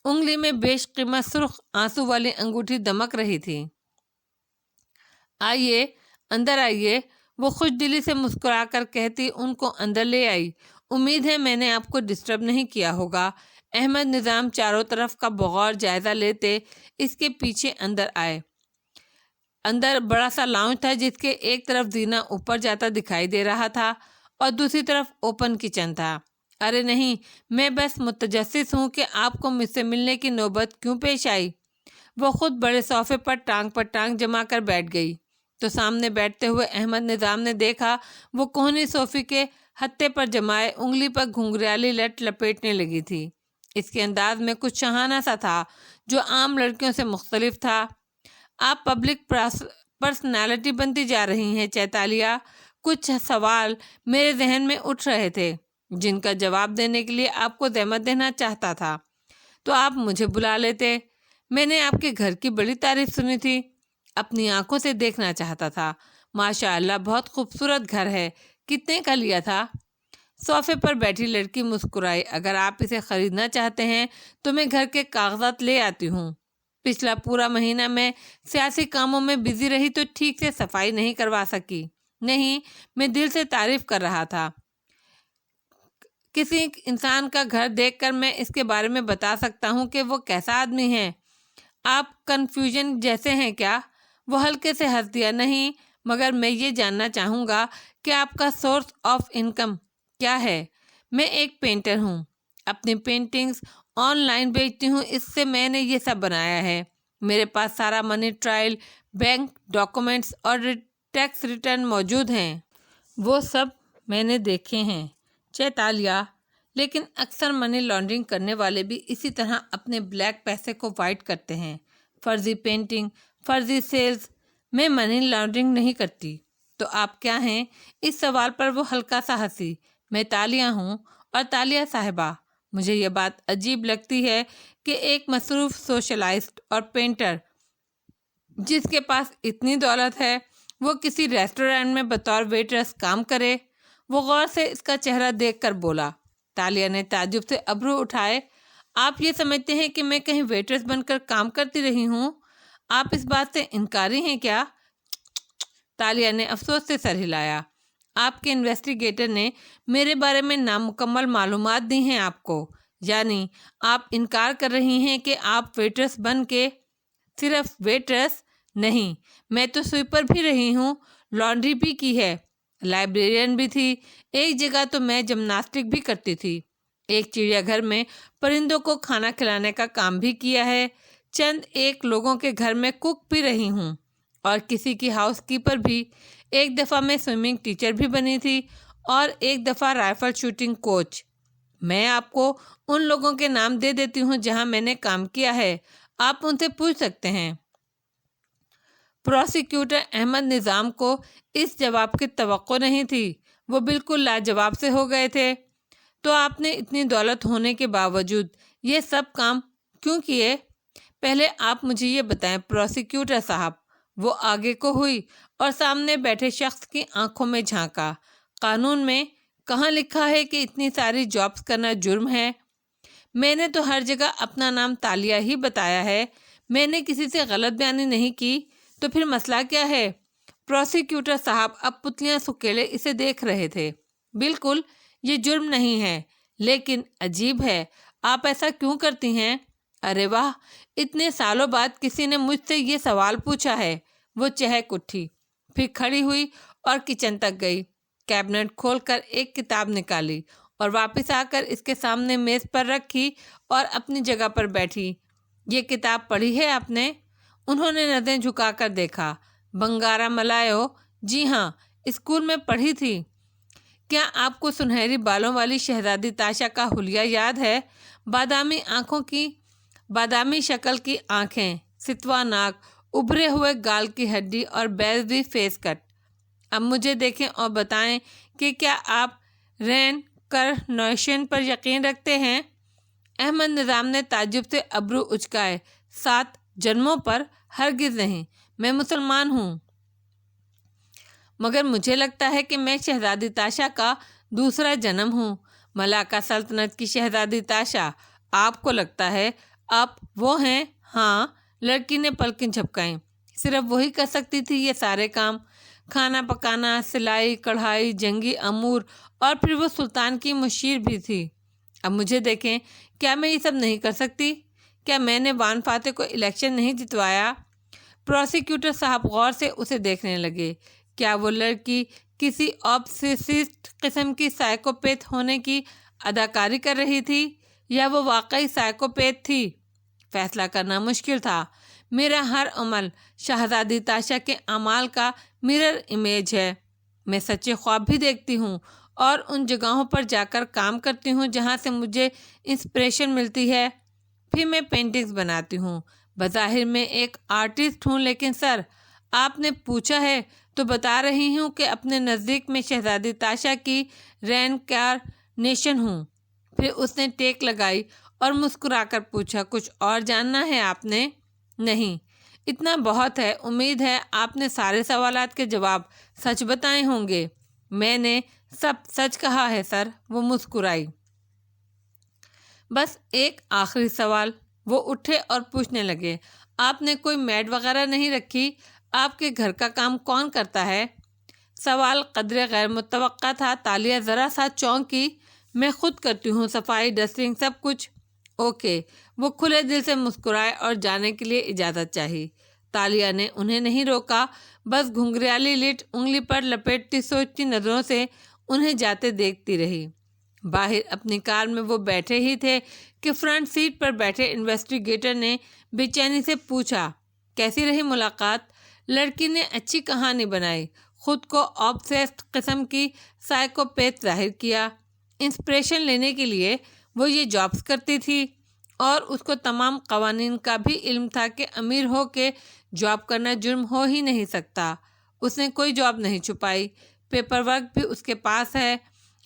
انگلی میں بیش قیمت سرخ آنسو والی انگوٹھی دمک رہی تھی۔ آئیے اندر آئیے، وہ خوش دلی سے مسکرا کر کہتی ان کو اندر لے آئی۔ امید ہے میں نے آپ کو ڈسٹرب نہیں کیا ہوگا۔ احمد نظام چاروں طرف کا بغور جائزہ لیتے اس کے پیچھے اندر آئے۔ اندر بڑا سا لاؤنج تھا جس کے ایک طرف زینہ اوپر جاتا دکھائی دے رہا تھا اور دوسری طرف اوپن کچن تھا۔ ارے نہیں، میں بس متجسس ہوں کہ آپ کو مجھ سے ملنے کی نوبت کیوں پیش آئی۔ وہ خود بڑے صوفے پر ٹانگ جما کر بیٹھ گئی تو سامنے بیٹھتے ہوئے احمد نظام نے دیکھا وہ کوہنی صوفے کے ہتھے پر جمائے انگلی پر گھنگریالی لٹ لپیٹنے لگی تھی۔ اس کے انداز میں کچھ شاہانہ سا تھا جو عام لڑکیوں سے مختلف تھا۔ آپ پبلک پرسنالٹی بنتی جا رہی ہیں چیتالیہ۔ کچھ سوال میرے ذہن میں اٹھ رہے تھے جن کا جواب دینے کے لیے آپ کو زحمت دینا چاہتا تھا تو آپ مجھے بلا لیتے۔ میں نے آپ کے گھر کی بڑی تعریف سنی تھی، اپنی آنکھوں سے دیکھنا چاہتا تھا۔ ماشاء اللہ، بہت خوبصورت گھر ہے۔ کتنے کا لیا تھا؟ صوفے پر بیٹھی لڑکی مسکرائی۔ اگر آپ اسے خریدنا چاہتے ہیں تو میں گھر کے کاغذات لے آتی ہوں۔ پچھلا پورا مہینہ میں سیاسی کاموں میں بزی رہی تو ٹھیک سے صفائی نہیں کروا سکی۔ نہیں، میں دل سے تعریف کر رہا تھا۔ کسی انسان کا گھر دیکھ کر میں اس کے بارے میں بتا سکتا ہوں کہ وہ کیسا آدمی ہے۔ آپ کنفیوژن جیسے ہیں کیا؟ وہ ہلکے سے ہنس دیا۔ نہیں، مگر میں یہ جاننا چاہوں گا کہ آپ کا سورس آف انکم کیا ہے؟ میں ایک پینٹر ہوں، اپنی پینٹنگز آن لائن بیچتی ہوں، اس سے میں نے یہ سب بنایا ہے۔ میرے پاس سارا منی ٹرائل، بینک ڈاکومنٹس اور ٹیکس ریٹرن موجود ہیں۔ وہ سب میں نے دیکھے ہیں چیتالیہ، لیکن اکثر منی لانڈرنگ کرنے والے بھی اسی طرح اپنے بلیک پیسے کو وائٹ کرتے ہیں۔ فرضی پینٹنگ، فرضی سیلز۔ میں منی لانڈرنگ نہیں کرتی تو آپ کیا ہیں؟ اس سوال پر وہ ہلکا سا ہنسی۔ میں تالیہ ہوں، اور تالیہ صاحبہ، مجھے یہ بات عجیب لگتی ہے کہ ایک مصروف سوشلائسٹ اور پینٹر جس کے پاس اتنی دولت ہے وہ کسی ریسٹورینٹ میں بطور ویٹرس کام کرے۔ وہ غور سے اس کا چہرہ دیکھ کر بولا۔ تالیہ نے تعجب سے ابرو اٹھائے۔ آپ یہ سمجھتے ہیں کہ میں کہیں ویٹرس بن کر کام کرتی رہی ہوں؟ آپ اس بات سے انکاری ہیں کیا؟ تالیہ نے افسوس سے سر ہلایا۔ آپ کے انویسٹیگیٹر نے میرے بارے میں نامکمل معلومات دی ہیں آپ کو، یعنی آپ انکار کر رہی ہیں کہ آپ ویٹرس بن کے؟ صرف ویٹرس نہیں، میں تو سویپر بھی رہی ہوں، لانڈری بھی کی ہے، لائبریرین بھی تھی، ایک جگہ تو میں جمناسٹک بھی کرتی تھی، ایک چڑیا گھر میں پرندوں کو کھانا کھلانے کا کام بھی کیا ہے، چند ایک لوگوں کے گھر میں کک بھی رہی ہوں، اور کسی کی ہاؤس کیپر بھی۔ ایک دفعہ میں سوئمنگ ٹیچر بھی بنی تھی، اور ایک دفعہ رائفل شوٹنگ کوچ۔ میں آپ کو ان لوگوں کے نام دے دیتی ہوں جہاں میں نے کام کیا ہے، آپ ان سے پوچھ سکتے ہیں۔ پروسیکیوٹر احمد نظام کو اس جواب کی توقع نہیں تھی، وہ بالکل لاجواب سے ہو گئے تھے۔ تو آپ نے اتنی دولت ہونے کے باوجود یہ سب کام کیوں کیے؟ پہلے آپ مجھے یہ بتائیں پروسیکیوٹر صاحب۔ وہ آگے کو ہوئی اور سامنے بیٹھے شخص کی آنکھوں میں جھانکا۔ قانون میں کہاں لکھا ہے کہ اتنی ساری جابس کرنا جرم ہے؟ میں نے تو ہر جگہ اپنا نام تالیہ ہی بتایا ہے، میں نے کسی سے غلط بیانی نہیں کی، تو پھر مسئلہ کیا ہے؟ پروسیکیوٹر صاحب اب پتلیاں سکیلے اسے دیکھ رہے تھے۔ بالکل، یہ جرم نہیں ہے، لیکن عجیب ہے، آپ ایسا کیوں کرتی ہیں؟ ارے واہ، اتنے سالوں بعد کسی نے مجھ سے یہ سوال پوچھا ہے۔ وہ چہک اٹھی، پھر کھڑی ہوئی اور کچن تک گئی، کیبنٹ کھول کر ایک کتاب نکالی اور واپس آ کر اس کے سامنے میز پر رکھی اور اپنی جگہ پر بیٹھی۔ یہ کتاب پڑھی ہے آپ نے؟ انہوں نے نظریں جھکا کر دیکھا۔ بنگارا ملایو، جی ہاں، اسکول میں پڑھی تھی۔ کیا آپ کو سنہری بالوں والی شہزادی تاشا کا حلیہ یاد ہے؟ بادامی شکل کی آنکھیں، ستوا ناک، ابھرے ہوئے گال کی ہڈی اور بیضوی فیس کٹ۔ اب مجھے دیکھیں اور بتائیں کہ کیا آپ رین کرنیشن پر یقین رکھتے ہیں؟ احمد نظام نے تعجب سے ابرو اچکائے۔ 7 جنموں پر؟ ہرگز نہیں، میں مسلمان ہوں۔ مگر مجھے لگتا ہے کہ میں شہزادی تاشا کا دوسرا جنم ہوں، ملاکا سلطنت کی شہزادی تاشا۔ آپ کو لگتا ہے آپ وہ ہیں؟ ہاں، لڑکی نے پلکیں جھپکائیں۔ صرف وہی کر سکتی تھی یہ سارے کام، کھانا پکانا، سلائی کڑھائی، جنگی امور، اور پھر وہ سلطان کی مشیر بھی تھی۔ اب مجھے دیکھیں، کیا میں یہ سب نہیں کر سکتی؟ کیا میں نے وان فاتح کو الیکشن نہیں جتوایا؟ پروسیکیوٹر صاحب غور سے اسے دیکھنے لگے۔ کیا وہ لڑکی کسی آبسیسڈ قسم کی سائیکوپیتھ ہونے کی اداکاری کر رہی تھی یا وہ واقعی سائیکوپیتھ تھی؟ فیصلہ کرنا مشکل تھا۔ میرا ہر عمل شہزادی تاشا کے اعمال کا مرر امیج ہے۔ میں سچے خواب بھی دیکھتی ہوں اور ان جگہوں پر جا کر کام کرتی ہوں جہاں سے مجھے انسپریشن ملتی ہے، پھر میں پینٹنگز بناتی ہوں۔ بظاہر میں ایک آرٹسٹ ہوں، لیکن سر، آپ نے پوچھا ہے تو بتا رہی ہوں کہ اپنے نزدیک میں شہزادی تاشا کی رینکارنیشن ہوں۔ پھر اس نے ٹیک لگائی اور مسکرا کر پوچھا، کچھ اور جاننا ہے آپ نے؟ نہیں، اتنا بہت ہے۔ امید ہے آپ نے سارے سوالات کے جواب سچ بتائے ہوں گے۔ میں نے سب سچ کہا ہے سر، وہ مسکرائی۔ بس ایک آخری سوال۔ وہ اٹھے اور پوچھنے لگے، آپ نے کوئی میڈ وغیرہ نہیں رکھی؟ آپ کے گھر کا کام کون کرتا ہے؟ سوال قدرے غیر متوقع تھا۔ تالیہ ذرا سا چونکی۔ میں خود کرتی ہوں، صفائی، ڈسٹنگ، سب کچھ۔ اوکے۔ وہ کھلے دل سے مسکرائے اور جانے کے لیے اجازت چاہی۔ تالیہ نے انہیں نہیں روکا، بس گھنگریالی لٹ انگلی پر لپیٹتی سوچتی نظروں سے انہیں جاتے دیکھتی رہی۔ باہر اپنی کار میں وہ بیٹھے ہی تھے کہ فرنٹ سیٹ پر بیٹھے انویسٹیگیٹر نے بے چینی سے پوچھا، کیسی رہی ملاقات؟ لڑکی نے اچھی کہانی بنائی، خود کو آبسیسڈ قسم کی سائیکوپیتھ ظاہر کیا۔ انسپریشن لینے کے لیے وہ یہ جابس کرتی تھی، اور اس کو تمام قوانین کا بھی علم تھا کہ امیر ہو کے جاب کرنا جرم ہو ہی نہیں سکتا۔ اس نے کوئی جاب نہیں چھپائی، پیپر ورک بھی اس کے پاس ہے،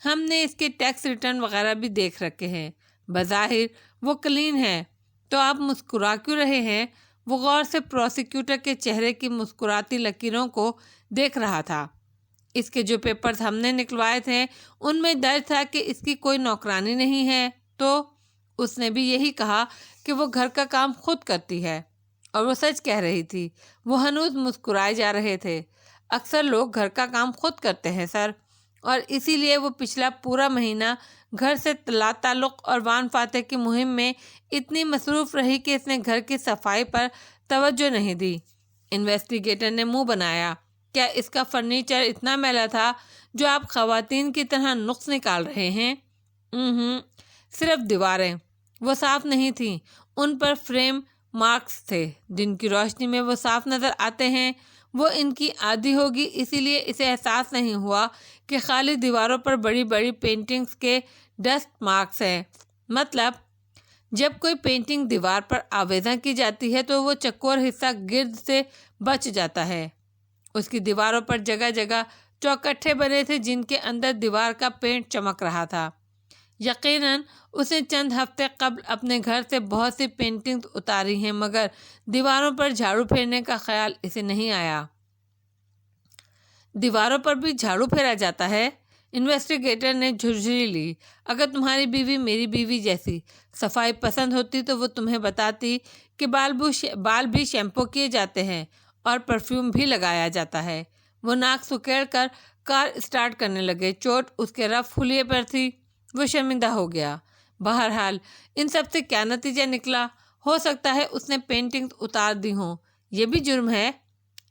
ہم نے اس کے ٹیکس ریٹرن وغیرہ بھی دیکھ رکھے ہیں۔ بظاہر وہ کلین ہے، تو آپ مسکرا کیوں رہے ہیں؟ وہ غور سے پروسیکیوٹر کے چہرے کی مسکراتی لکیروں کو دیکھ رہا تھا۔ اس کے جو پیپرز ہم نے نکلوائے تھے ان میں درج تھا کہ اس کی کوئی نوکرانی نہیں ہے، تو اس نے بھی یہی کہا کہ وہ گھر کا کام خود کرتی ہے، اور وہ سچ کہہ رہی تھی۔ وہ ہنوز مسکرائے جا رہے تھے۔ اکثر لوگ گھر کا کام خود کرتے ہیں سر، اور اسی لیے وہ پچھلا پورا مہینہ گھر سے لا تعلق اور وان فاتح کی مہم میں اتنی مصروف رہی کہ اس نے گھر کی صفائی پر توجہ نہیں دی۔ انویسٹیگیٹر نے منہ بنایا۔ کیا اس کا فرنیچر اتنا میلا تھا جو آپ خواتین کی طرح نقص نکال رہے ہیں؟ صرف دیواریں، وہ صاف نہیں تھیں، ان پر فریم مارکس تھے، دن کی روشنی میں وہ صاف نظر آتے ہیں۔ وہ ان کی عادی ہوگی، اسی لیے اسے احساس نہیں ہوا کہ خالی دیواروں پر بڑی بڑی پینٹنگز کے ڈسٹ مارکس ہیں۔ مطلب جب کوئی پینٹنگ دیوار پر آویزاں کی جاتی ہے تو وہ چکور حصہ گرد سے بچ جاتا ہے۔ اس کی دیواروں پر جگہ جگہ چوکٹھے بنے تھے جن کے اندر دیوار کا پینٹ چمک رہا تھا۔ یقیناً اس نے چند ہفتے قبل اپنے گھر سے بہت سی پینٹنگز اتاری ہیں، مگر دیواروں پر جھاڑو پھیرنے کا خیال اسے نہیں آیا۔ دیواروں پر بھی جھاڑو پھیرا جاتا ہے؟ انویسٹیگیٹر نے جھرجھری لی۔ اگر تمہاری بیوی میری بیوی جیسی صفائی پسند ہوتی تو وہ تمہیں بتاتی کہ بال بھی شیمپو کیے جاتے ہیں اور پرفیوم بھی لگایا جاتا ہے۔ وہ ناک سکیڑ کر کار اسٹارٹ کرنے لگے۔ چوٹ اس کے رف حلیے پر تھی۔ وہ شرمندہ ہو گیا۔ بہرحال ان سب سے کیا نتیجہ نکلا؟ ہو سکتا ہے اس نے پینٹنگز اتار دی ہوں۔ یہ بھی جرم ہے؟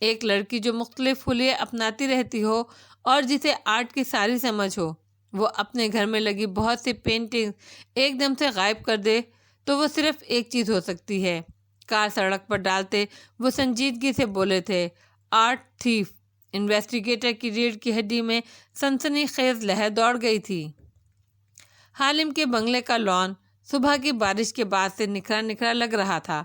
ایک لڑکی جو مختلف حلیے اپناتی رہتی ہو اور جسے آرٹ کی ساری سمجھ ہو، وہ اپنے گھر میں لگی بہت سی پینٹنگ ایک دم سے غائب کر دے تو وہ صرف ایک چیز ہو سکتی ہے۔ کار سڑک پر ڈالتے وہ سنجیدگی سے بولے تھے، آرٹ تھیف۔ انویسٹیگیٹر کی ریڑھ کی ہڈی میں سنسنی خیز لہر دوڑ گئی تھی۔ حالم کے بنگلے کا لان صبح کی بارش کے بعد سے نکھرا نکھرا لگ رہا تھا۔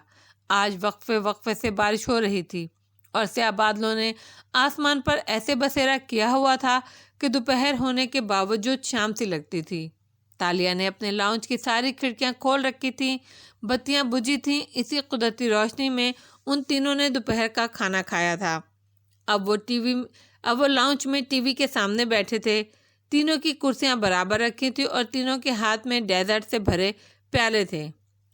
آج وقفے وقفے سے بارش ہو رہی تھی اور سیاہ بادلوں نے آسمان پر ایسے بسیرا کیا ہوا تھا کہ دوپہر ہونے کے باوجود شام سی لگتی تھی۔ تالیہ نے اپنے لاؤنج کی ساری کھڑکیاں کھول رکھی تھیں، بتیاں بجھی تھیں۔ اسی قدرتی روشنی میں ان تینوں نے دوپہر کا کھانا کھایا تھا۔ اب وہ لاؤنج میں ٹی وی کے سامنے بیٹھے تھے۔ تینوں کی کرسیاں برابر رکھی تھی اور تینوں کے ہاتھ میں ڈیزرٹ سے بھرے پیالے تھے۔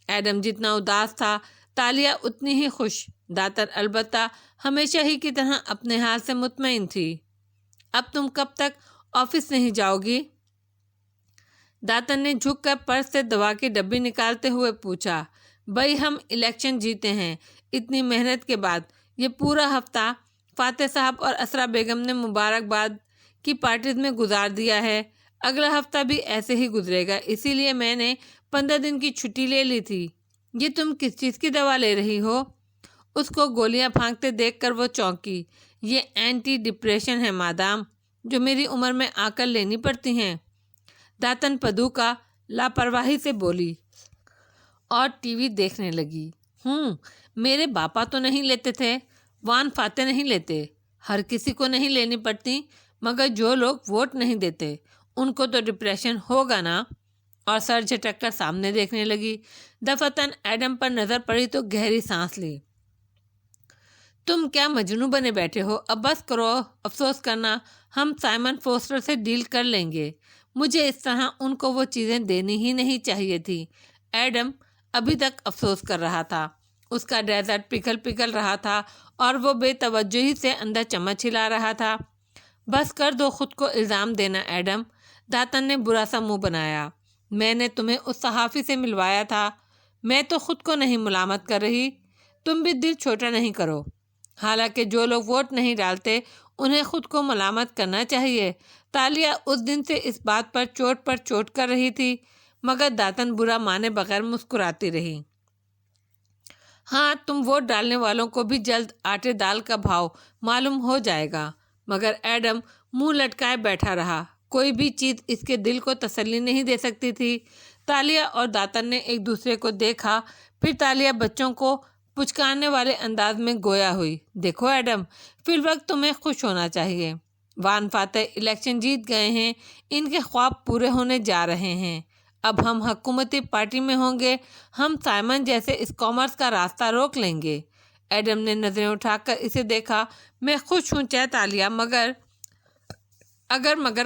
ایڈم جتنا اداس تھا، تالیہ اتنی ہی خوش۔ داتن البتہ ہمیشہ ہی کی طرح اپنے حال سے مطمئن تھی۔ اب تم کب تک آفس نہیں جاؤ گی؟ داتن نے جھک کر پرس سے دوا کی ڈبی نکالتے ہوئے پوچھا۔ بھائی ہم الیکشن جیتے ہیں، اتنی محنت کے بعد۔ یہ پورا ہفتہ فاتح صاحب اور اسرا بیگم نے مبارکباد کی پارٹیز میں گزار دیا ہے۔ اگلا ہفتہ بھی ایسے ہی گزرے گا، اسی لیے میں نے 15 دن کی چھٹی لے لی تھی۔ یہ تم کس چیز کی دوا لے رہی ہو؟ اس کو گولیاں پھانکتے دیکھ کر وہ چونکی۔ یہ اینٹی ڈپریشن ہے مادام، جو میری عمر میں آ کر لینی پڑتی ہیں۔ داتن پدوکا لاپرواہی سے بولی اور ٹی وی دیکھنے لگی۔ میرے باپا تو نہیں لیتے تھے، وان فاتح نہیں لیتے، ہر کسی کو نہیں لینی پڑتی، مگر جو لوگ ووٹ نہیں دیتے ان کو تو ڈپریشن ہوگا نا۔ اور سر جھٹک کر سامنے دیکھنے لگی۔ دفعتاً ایڈم پر نظر پڑی تو گہری سانس لی۔ تم کیا مجنوں بنے بیٹھے ہو؟ اب بس کرو افسوس کرنا، ہم سائمن فوسٹر سے ڈیل کر لیں گے۔ مجھے اس طرح ان کو وہ چیزیں دینی ہی نہیں چاہیے تھی۔ ایڈم ابھی تک افسوس کر رہا تھا۔ اس کا ڈیزرٹ پگھل رہا تھا اور وہ بے توجہی سے اندر چمچ ہلا رہا تھا۔ بس کر دو خود کو الزام دینا ایڈم، داتن نے برا سا منہ بنایا۔ میں نے تمہیں اس صحافی سے ملوایا تھا، میں تو خود کو نہیں ملامت کر رہی، تم بھی دل چھوٹا نہیں کرو۔ حالانکہ جو لوگ ووٹ نہیں ڈالتے انہیں خود کو ملامت کرنا چاہیے۔ تالیہ اس دن سے اس بات پر چوٹ کر رہی تھی، مگر داتن برا مانے بغیر مسکراتی رہی۔ ہاں، تم ووٹ ڈالنے والوں کو بھی جلد آٹے دال کا بھاؤ معلوم ہو جائے گا۔ مگر ایڈم منہ لٹکائے بیٹھا رہا۔ کوئی بھی چیز اس کے دل کو تسلی نہیں دے سکتی تھی۔ تالیہ اور داتن نے ایک دوسرے کو دیکھا، پھر تالیہ بچوں کو پچکارنے والے انداز میں گویا ہوئی۔ دیکھو ایڈم، فی الوقت تمہیں خوش ہونا چاہیے۔ وان فاتح الیکشن جیت گئے ہیں، ان کے خواب پورے ہونے جا رہے ہیں۔ اب ہم حکومتی پارٹی میں ہوں گے، ہم سائمن جیسے اس کامرس کا راستہ روک لیں گے۔ ایڈم نے نظریں اٹھا کر اسے دیکھا۔ میں خوش ہوں چہ تالیہ، مگر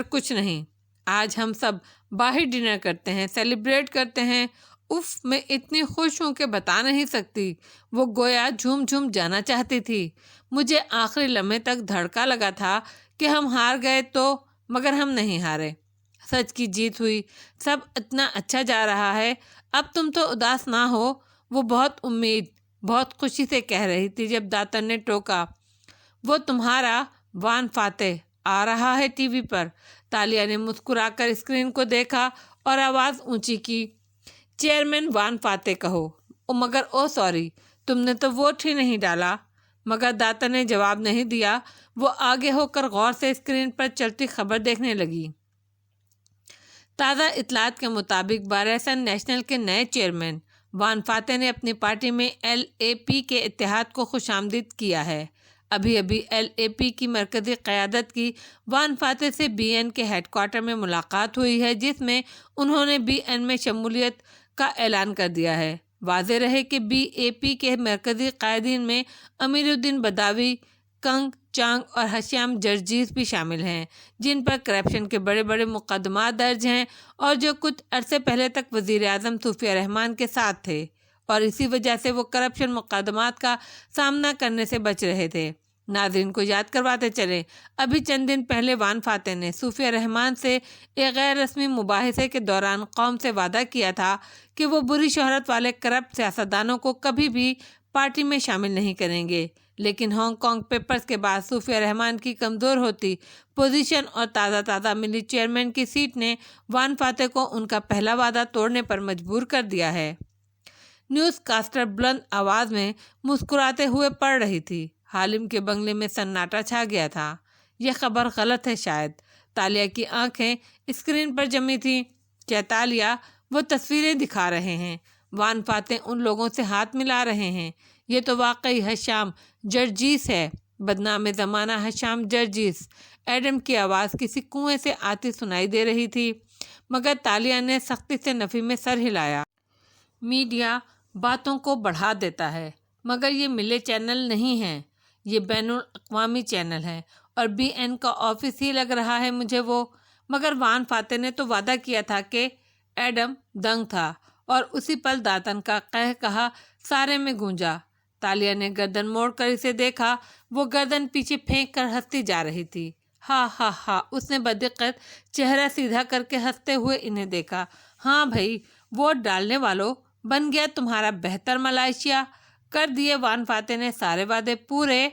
کچھ نہیں۔ آج ہم سب باہر ڈنر کرتے ہیں، سیلیبریٹ کرتے ہیں۔ اف، میں اتنی خوش ہوں کہ بتا نہیں سکتی۔ وہ گویا جھوم جانا چاہتی تھی۔ مجھے آخری لمحے تک دھڑکا لگا تھا کہ ہم ہار گئے تو، مگر ہم نہیں ہارے۔ سچ کی جیت ہوئی، سب اتنا اچھا جا رہا ہے۔ اب تم تو اداس نہ ہو۔ وہ بہت خوشی سے کہہ رہی تھی جب داتن نے ٹوکا، وہ تمہارا وان فاتح آ رہا ہے ٹی وی پر۔ تالیہ نے مسکرا کر اسکرین کو دیکھا اور آواز اونچی کی، چیئرمین وان فاتح کہو۔ مگر سوری، تم نے تو ووٹ ہی نہیں ڈالا۔ مگر داتن نے جواب نہیں دیا۔ وہ آگے ہو کر غور سے اسکرین پر چلتی خبر دیکھنے لگی۔ تازہ اطلاعات کے مطابق بارسن نیشنل کے نئے چیئرمین وان فاتح نے اپنی پارٹی میں LAP کے اتحاد کو خوش آمدید کیا ہے۔ ابھی LAP کی مرکزی قیادت کی وان فاتح سے BN کے ہیڈ کوارٹر میں ملاقات ہوئی ہے، جس میں انہوں نے BN میں شمولیت کا اعلان کر دیا ہے۔ واضح رہے کہ BAP کے مرکزی قائدین میں امیر الدین بداوی، کنگ چانگ اور ہشام جرجیز بھی شامل ہیں، جن پر کرپشن کے بڑے بڑے مقدمات درج ہیں اور جو کچھ عرصے پہلے تک وزیر اعظم صوفیہ رحمان کے ساتھ تھے اور اسی وجہ سے وہ کرپشن مقدمات کا سامنا کرنے سے بچ رہے تھے۔ ناظرین کو یاد کرواتے چلیں، ابھی چند دن پہلے وان فاتح نے صوفیہ رحمان سے ایک غیر رسمی مباحثے کے دوران قوم سے وعدہ کیا تھا کہ وہ بری شہرت والے کرپٹ سیاستدانوں کو کبھی بھی پارٹی میں شامل نہیں کریں گے، لیکن ہانگ کانگ پیپرز کے بعد صوفیہ رحمان کی کمزور ہوتی پوزیشن اور تازہ ملی چیئرمین کی سیٹ نے وان فاتح کو ان کا پہلا وعدہ توڑنے پر مجبور کر دیا ہے۔ نیوز کاسٹر بلند آواز میں مسکراتے ہوئے پڑھ رہی تھی۔ حالم کے بنگلے میں سناٹا چھا گیا تھا۔ یہ خبر غلط ہے شاید۔ تالیہ کی آنکھیں اسکرین پر جمی تھیں۔ کیا تالیہ؟ وہ تصویریں دکھا رہے ہیں۔ وان فاتح ان لوگوں سے ہاتھ ملا رہے ہیں۔ یہ تو واقعی ہشام جرجیس ہے، بدنام زمانہ ہشام جرجیس۔ ایڈم کی آواز کسی کنویں سے آتی سنائی دے رہی تھی، مگر تالیہ نے سختی سے نفی میں سر ہلایا۔ میڈیا باتوں کو بڑھا دیتا ہے، مگر یہ ملے چینل نہیں ہے، یہ بین الاقوامی چینل ہے، اور بی این کا آفس ہی لگ رہا ہے مجھے وہ۔ مگر وان فاتح نے تو وعدہ کیا تھا کہ… ایڈم دنگ تھا اور اسی پل داتن کا قہقہا سارے میں گونجا۔ تالیہ نے گردن موڑ کر اسے دیکھا، وہ گردن پیچھے پھینک کر ہنستی جا رہی تھی۔ ہا ہا ہا، اس نے بدقت چہرہ سیدھا کر کے ہنستے ہوئے انہیں دیکھا۔ ہاں بھائی، ووٹ ڈالنے والوں، بن گیا تمہارا بہتر ملائیشیا، کر دیے وان فاتح نے سارے وعدے پورے۔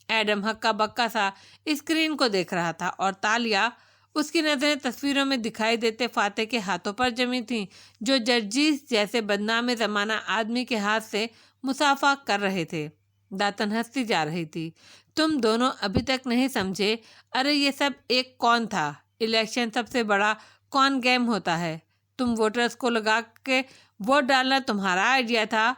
ایڈم ہکا بکا سا اسکرین کو دیکھ رہا تھا اور تالیہ، اس کی نظریں تصویروں میں دکھائی دیتے فاتح کے ہاتھوں پر جمی تھیں، جو جرجیس جیسے بدنام زمانہ آدمی کے ہاتھ سے مصافحہ کر رہے تھے۔ داتن ہنستی جا رہی تھی۔ تم دونوں ابھی تک نہیں سمجھے؟ ارے یہ سب ایک کون تھا، الیکشن سب سے بڑا کون گیم ہوتا ہے۔ تم ووٹرز کو لگا کے ووٹ ڈالنا تمہارا آئیڈیا تھا،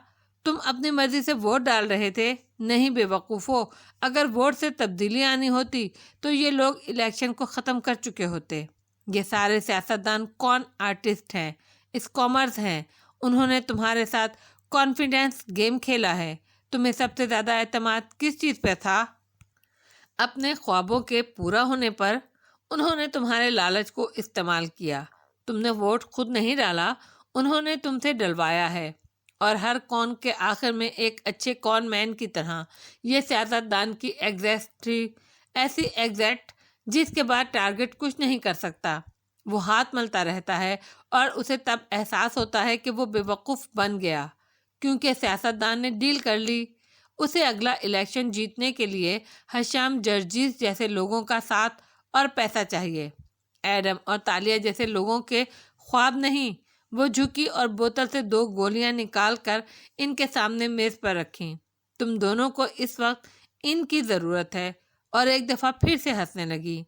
تم اپنی مرضی سے ووٹ ڈال رہے تھے۔ نہیں بے وقوفو، اگر ووٹ سے تبدیلی آنی ہوتی تو یہ لوگ الیکشن کو ختم کر چکے ہوتے۔ یہ سارے سیاستدان کون آرٹسٹ ہیں، اسکامرز ہیں، انہوں نے تمہارے ساتھ کانفیڈنس گیم کھیلا ہے۔ تمہیں سب سے زیادہ اعتماد کس چیز پہ تھا؟ اپنے خوابوں کے پورا ہونے پر۔ انہوں نے تمہارے لالچ کو استعمال کیا۔ تم نے ووٹ خود نہیں ڈالا، انہوں نے تم سے ڈلوایا ہے۔ اور ہر کون کے آخر میں ایک اچھے کون مین کی طرح یہ سیاستدان کی ایگزیکٹ تھی، ایسی ایگزیکٹ جس کے بعد ٹارگٹ کچھ نہیں کر سکتا۔ وہ ہاتھ ملتا رہتا ہے اور اسے تب احساس ہوتا ہے کہ وہ بے وقوف بن گیا، کیونکہ سیاستدان نے ڈیل کر لی۔ اسے اگلا الیکشن جیتنے کے لیے ہشام جرجیس جیسے لوگوں کا ساتھ اور پیسہ چاہیے، ایڈم اور تالیہ جیسے لوگوں کے خواب نہیں۔ وہ جھکی اور بوتل سے 2 گولیاں نکال کر ان کے سامنے میز پر رکھیں۔ تم دونوں کو اس وقت ان کی ضرورت ہے۔ اور ایک دفعہ پھر سے ہنسنے لگی۔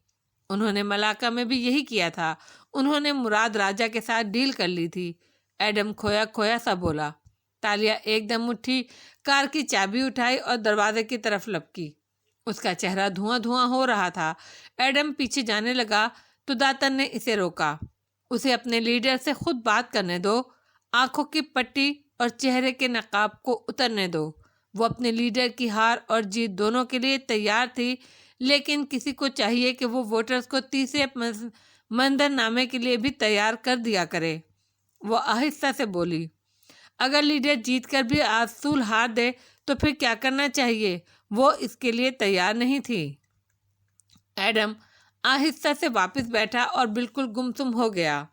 انہوں نے ملاقہ میں بھی یہی کیا تھا، انہوں نے مراد راجہ کے ساتھ ڈیل کر لی تھی۔ ایڈم کھویا کھویا سا بولا۔ تالیہ ایک دم اٹھی، کار کی چابی اٹھائی اور دروازے کی طرف لپکی۔ اس کا چہرہ دھواں دھواں ہو رہا تھا۔ ایڈم پیچھے جانے لگا تو داتن نے اسے روکا۔ اسے اپنے لیڈر سے خود بات کرنے دو، آنکھوں کی پٹی اور چہرے کے نقاب کو اترنے دو۔ وہ اپنے لیڈر کی ہار اور جیت دونوں کے لیے تیار تھی، لیکن کسی کو چاہیے کہ وہ ووٹرز کو تیسرے منظر نامے کے لیے بھی تیار کر دیا کرے۔ وہ آہستہ سے بولی، اگر لیڈر جیت کر بھی اصول ہار دے تو پھر کیا کرنا چاہیے؟ وہ اس کے لیے تیار نہیں تھی۔ ایڈم آہستہ سے واپس بیٹھا اور بالکل گمسم ہو گیا۔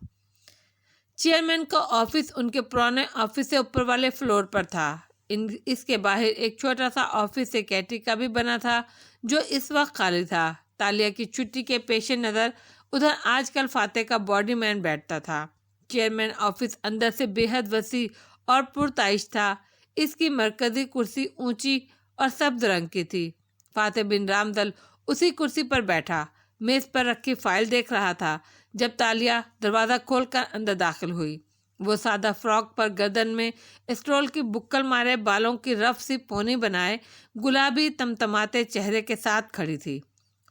چیئرمین کا آفس ان کے پرانے آفس سے اوپر والے فلور پر تھا۔ اس کے باہر ایک چھوٹا سا آفس سیکریٹری کا بھی بنا تھا، جو اس وقت خالی تھا۔ تالیہ کی چھٹی کے پیش نظر ادھر آج کل فاتح کا باڈی مین بیٹھتا تھا۔ چیئرمین آفس اندر سے بے حد وسیع اور پرتعیش تھا۔ اس کی مرکزی کرسی اونچی اور سبز رنگ کی تھی۔ فاتح بن رامدل اسی کرسی پر بیٹھا میز پر رکھی فائل دیکھ رہا تھا جب تالیہ دروازہ کھول کر اندر داخل ہوئی۔ وہ سادہ فراک پر گردن میں اسٹرول کی بکل مارے بالوں کی رف سی پونی بنائے گلابی تمتماتے چہرے کے ساتھ کھڑی تھی۔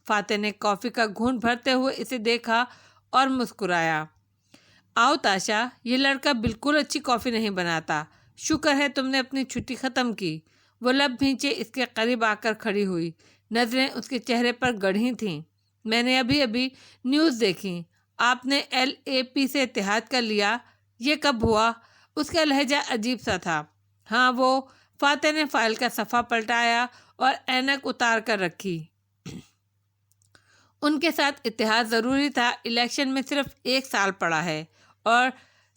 فاتح نے کافی کا گھونٹ بھرتے ہوئے اسے دیکھا اور مسکرایا۔ آؤ تاشا، یہ لڑکا بالکل اچھی کافی نہیں بناتا، شکر ہے تم نے اپنی چھٹی ختم کی۔ وہ لب بھینچے اس کے قریب آ کر کھڑی ہوئی۔ نظریں اس کے چہرے پر گڑھی تھیں۔ میں نے ابھی ابھی نیوز دیکھی، آپ نے LAP سے اتحاد کر لیا، یہ کب ہوا؟ اس کا لہجہ عجیب سا تھا۔ ہاں، وہ فاتح نے فائل کا صفحہ پلٹایا اور اینک اتار کر رکھی۔ ان کے ساتھ اتحاد ضروری تھا، الیکشن میں صرف 1 سال پڑا ہے اور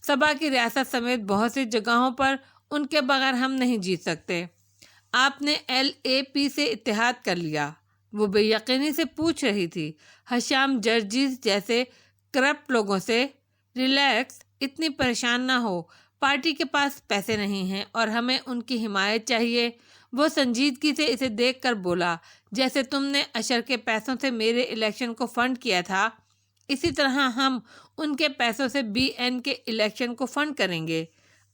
صبا کی ریاست سمیت بہت سی جگہوں پر ان کے بغیر ہم نہیں جیت سکتے۔ آپ نے LAP سے اتحاد کر لیا؟ وہ بے یقینی سے پوچھ رہی تھی، حشام جرجیز جیسے کرپٹ لوگوں سے۔ ریلیکس، اتنی پریشان نہ ہو، پارٹی کے پاس پیسے نہیں ہیں اور ہمیں ان کی حمایت چاہیے۔ وہ سنجیدگی سے اسے دیکھ کر بولا، جیسے تم نے اشر کے پیسوں سے میرے الیکشن کو فنڈ کیا تھا، اسی طرح ہم ان کے پیسوں سے BN کے الیکشن کو فنڈ کریں گے۔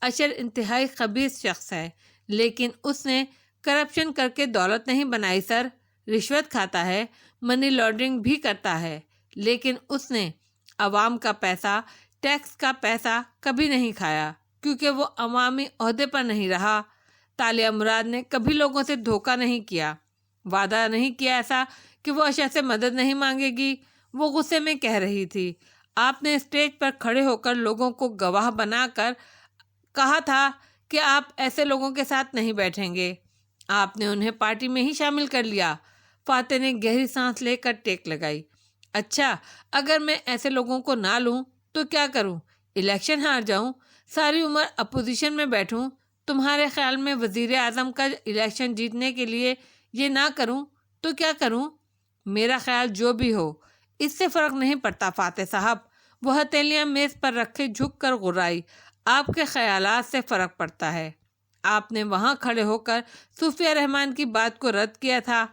اشر انتہائی خبیث شخص ہے، لیکن اس نے کرپشن کر کے دولت نہیں بنائی سر۔ رشوت کھاتا ہے، منی لانڈرنگ بھی کرتا ہے، لیکن اس نے عوام کا پیسہ، ٹیکس کا پیسہ کبھی نہیں کھایا، کیونکہ وہ عوامی عہدے پر نہیں رہا۔ تالیہ مراد نے کبھی لوگوں سے دھوکہ نہیں کیا، وعدہ نہیں کیا ایسا کہ وہ اشر سے مدد نہیں مانگے گی۔ وہ غصے میں کہہ رہی تھی، آپ نے اسٹیج پر کھڑے ہو کر لوگوں کو گواہ بنا کر کہا تھا کہ آپ ایسے لوگوں کے ساتھ نہیں بیٹھیں گے، آپ نے انہیں پارٹی میں ہی شامل کر لیا۔ فاتح نے گہری سانس لے کر ٹیک لگائی۔ اچھا، اگر میں ایسے لوگوں کو نہ لوں تو کیا کروں؟ الیکشن ہار جاؤں، ساری عمر اپوزیشن میں بیٹھوں؟ تمہارے خیال میں وزیر اعظم کا الیکشن جیتنے کے لیے یہ نہ کروں تو کیا کروں؟ میرا خیال جو بھی ہو، اس سے فرق نہیں پڑتا فاتح صاحب۔ وہ ہتھیلیاں میز پر رکھے جھک کر غرائی، آپ کے خیالات سے فرق پڑتا ہے۔ آپ نے وہاں کھڑے ہو کر صوفیہ رحمان کی بات کو رد کیا تھا،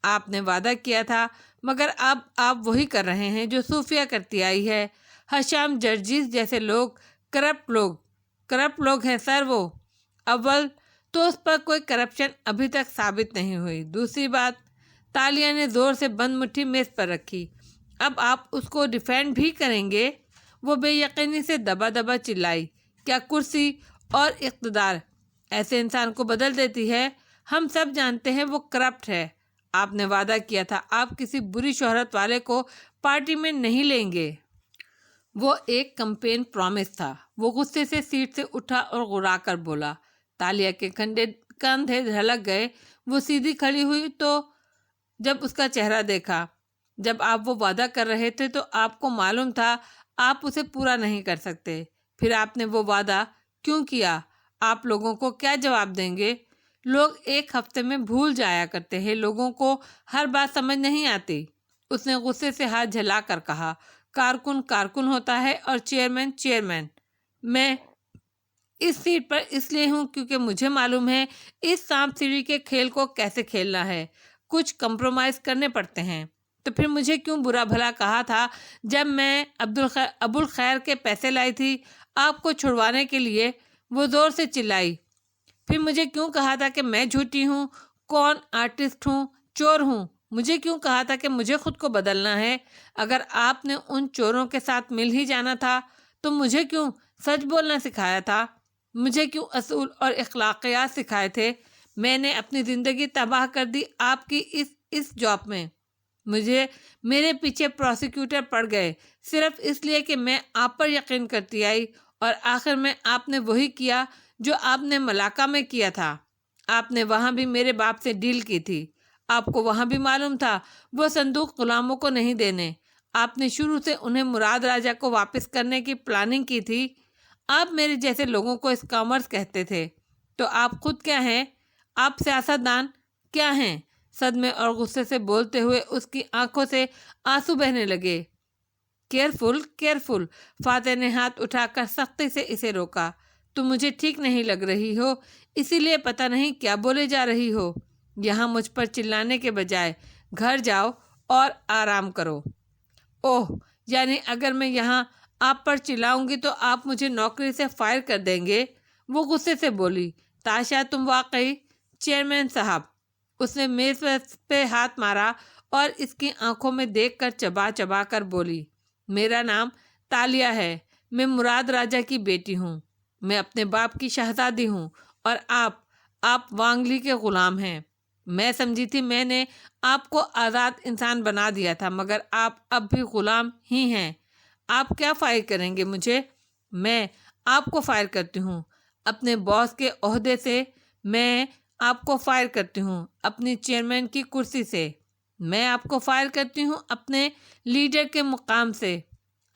آپ نے وعدہ کیا تھا، مگر اب آپ وہی کر رہے ہیں جو صوفیہ کرتی آئی ہے۔ حشام جرجیز جیسے لوگ کرپٹ لوگ ہیں سر۔ وہ اول تو اس پر کوئی کرپشن ابھی تک ثابت نہیں ہوئی، دوسری بات، تالیہ نے زور سے بند مٹھی میز پر رکھی، اب آپ اس کو ڈیفینڈ بھی کریں گے؟ وہ بے یقینی سے دبا دبا چلائی، کیا کرسی اور اقتدار ایسے انسان کو بدل دیتی ہے؟ ہم سب جانتے ہیں وہ کرپٹ ہے۔ آپ نے وعدہ کیا تھا آپ کسی بری شہرت والے کو پارٹی میں نہیں لیں گے۔ وہ ایک کمپین پرومس تھا۔ وہ غصے سے سیٹ سے اٹھا اور غرا کر بولا۔ تالیہ کے کندھے دھڑک گئے، وہ سیدھی کھڑی ہوئی تو جب اس کا چہرہ دیکھا، جب آپ وہ وعدہ کر رہے تھے تو آپ کو معلوم تھا آپ اسے پورا نہیں کر سکتے، پھر آپ نے وہ وعدہ کیوں کیا؟ آپ لوگوں کو کیا جواب دیں گے؟ لوگ 1 ہفتے میں بھول جایا کرتے ہیں، لوگوں کو ہر بات سمجھ نہیں آتی۔ اس نے غصے سے ہاتھ جھلا کر کہا، کارکن ہوتا ہے اور چیئرمین۔ میں اس سیٹ پر اس لیے ہوں کیونکہ مجھے معلوم ہے اس سانپ سیڑھی کے کھیل کو کیسے کھیلنا ہے، کچھ کمپرومائز کرنے پڑتے ہیں۔ تو پھر مجھے کیوں برا بھلا کہا تھا جب میں ابو الخیر کے پیسے لائی تھی آپ کو چھڑوانے کے لیے؟ وہ زور سے چلائی۔ پھر مجھے کیوں کہا تھا کہ میں جھوٹی ہوں، کون آرٹسٹ ہوں، چور ہوں؟ مجھے کیوں کہا تھا کہ مجھے خود کو بدلنا ہے؟ اگر آپ نے ان چوروں کے ساتھ مل ہی جانا تھا تو مجھے کیوں سچ بولنا سکھایا تھا؟ مجھے کیوں اصول اور اخلاقیات سکھائے تھے؟ میں نے اپنی زندگی تباہ کر دی آپ کی اس جاب میں۔ میرے پیچھے پروسیکیوٹر پڑ گئے صرف اس لیے کہ میں آپ پر یقین کرتی آئی، اور آخر میں آپ نے وہی کیا جو آپ نے ملاقہ میں کیا تھا۔ آپ نے وہاں بھی میرے باپ سے ڈیل کی تھی، آپ کو وہاں بھی معلوم تھا وہ صندوق غلاموں کو نہیں دینے، آپ نے شروع سے انہیں مراد راجہ کو واپس کرنے کی پلاننگ کی تھی۔ آپ میرے جیسے لوگوں کو اسکامرز کہتے تھے، تو آپ خود کیا ہیں؟ آپ سیاستدان کیا ہیں؟ صدمے اور غصے سے بولتے ہوئے اس کی آنکھوں سے آنسو بہنے لگے۔ کیئرفل، فاتح نے ہاتھ اٹھا کر سختی سے اسے روکا۔ تم مجھے ٹھیک نہیں لگ رہی ہو، اسی لیے پتہ نہیں کیا بولے جا رہی ہو۔ یہاں مجھ پر چلانے کے بجائے گھر جاؤ اور آرام کرو۔ اوہ، یعنی اگر میں یہاں آپ پر چلاؤں گی تو آپ مجھے نوکری سے فائر کر دیں گے؟ وہ غصے سے بولی۔ تاشا، تم واقعی چیئرمین صاحب۔ اس نے میز پہ ہاتھ مارا اور اس کی آنکھوں میں دیکھ کر چبا چبا کر بولی، میرا نام تالیہ ہے، میں مراد راجہ کی بیٹی ہوں، میں اپنے باپ کی شہزادی ہوں، اور آپ وانگلی کے غلام ہیں۔ میں سمجھی تھی میں نے آپ کو آزاد انسان بنا دیا تھا، مگر آپ اب بھی غلام ہی ہیں۔ آپ کیا فائر کریں گے مجھے؟ میں آپ کو فائر کرتی ہوں اپنے باس کے عہدے سے، میں آپ کو فائر کرتی ہوں اپنی چیئرمین کی کرسی سے، میں آپ کو فائر کرتی ہوں اپنے لیڈر کے مقام سے۔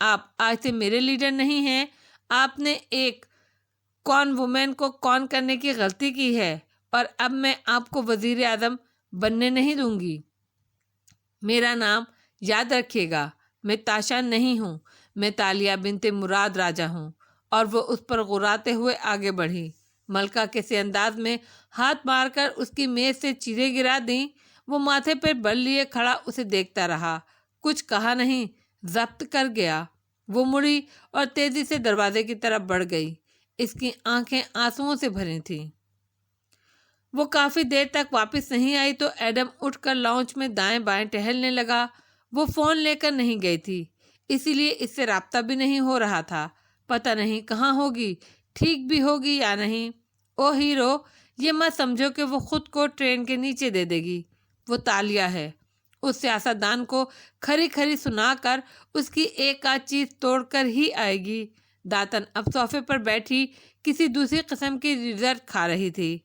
آپ آج سے میرے لیڈر نہیں ہیں۔ آپ نے ایک کون وومن کو کون کرنے کی غلطی کی ہے، اور اب میں آپ کو وزیر اعظم بننے نہیں دوں گی۔ میرا نام یاد رکھیے گا، میں تاشا نہیں ہوں، میں تالیہ بنت مراد راجہ ہوں۔ اور وہ اس پر غراتے ہوئے آگے بڑھی۔ ملکہ کسی انداز میں ہاتھ مار کر اس کی میز سے چیزیں گرا دیں۔ وہ ماتھے پر بل لیے کھڑا اسے دیکھتا رہا، کچھ کہا نہیں، ضبط کر گیا۔ وہ مڑی اور تیزی سے دروازے کی طرف بڑھ گئی۔ اس کی آنکھیں آنسوؤں سے بھری تھیں۔ وہ کافی دیر تک واپس نہیں آئی تو ایڈم اٹھ کر لاؤنج میں دائیں بائیں ٹہلنے لگا۔ وہ فون لے کر نہیں گئی تھی، اسی لیے اس سے رابطہ بھی نہیں ہو رہا تھا۔ پتہ نہیں کہاں ہوگی، ٹھیک بھی ہوگی یا نہیں۔ او ہیرو، یہ مت سمجھو کہ وہ خود کو ٹرین کے نیچے دے دے گی۔ وہ تالیہ ہے، اس سیاستدان کو کھری کھری سنا کر اس کی ایک آدھ چیز توڑ کر ہی آئے گی۔ داتن اب صوفے پر بیٹھی کسی دوسری قسم کی ڈیزرٹ کھا رہی تھی۔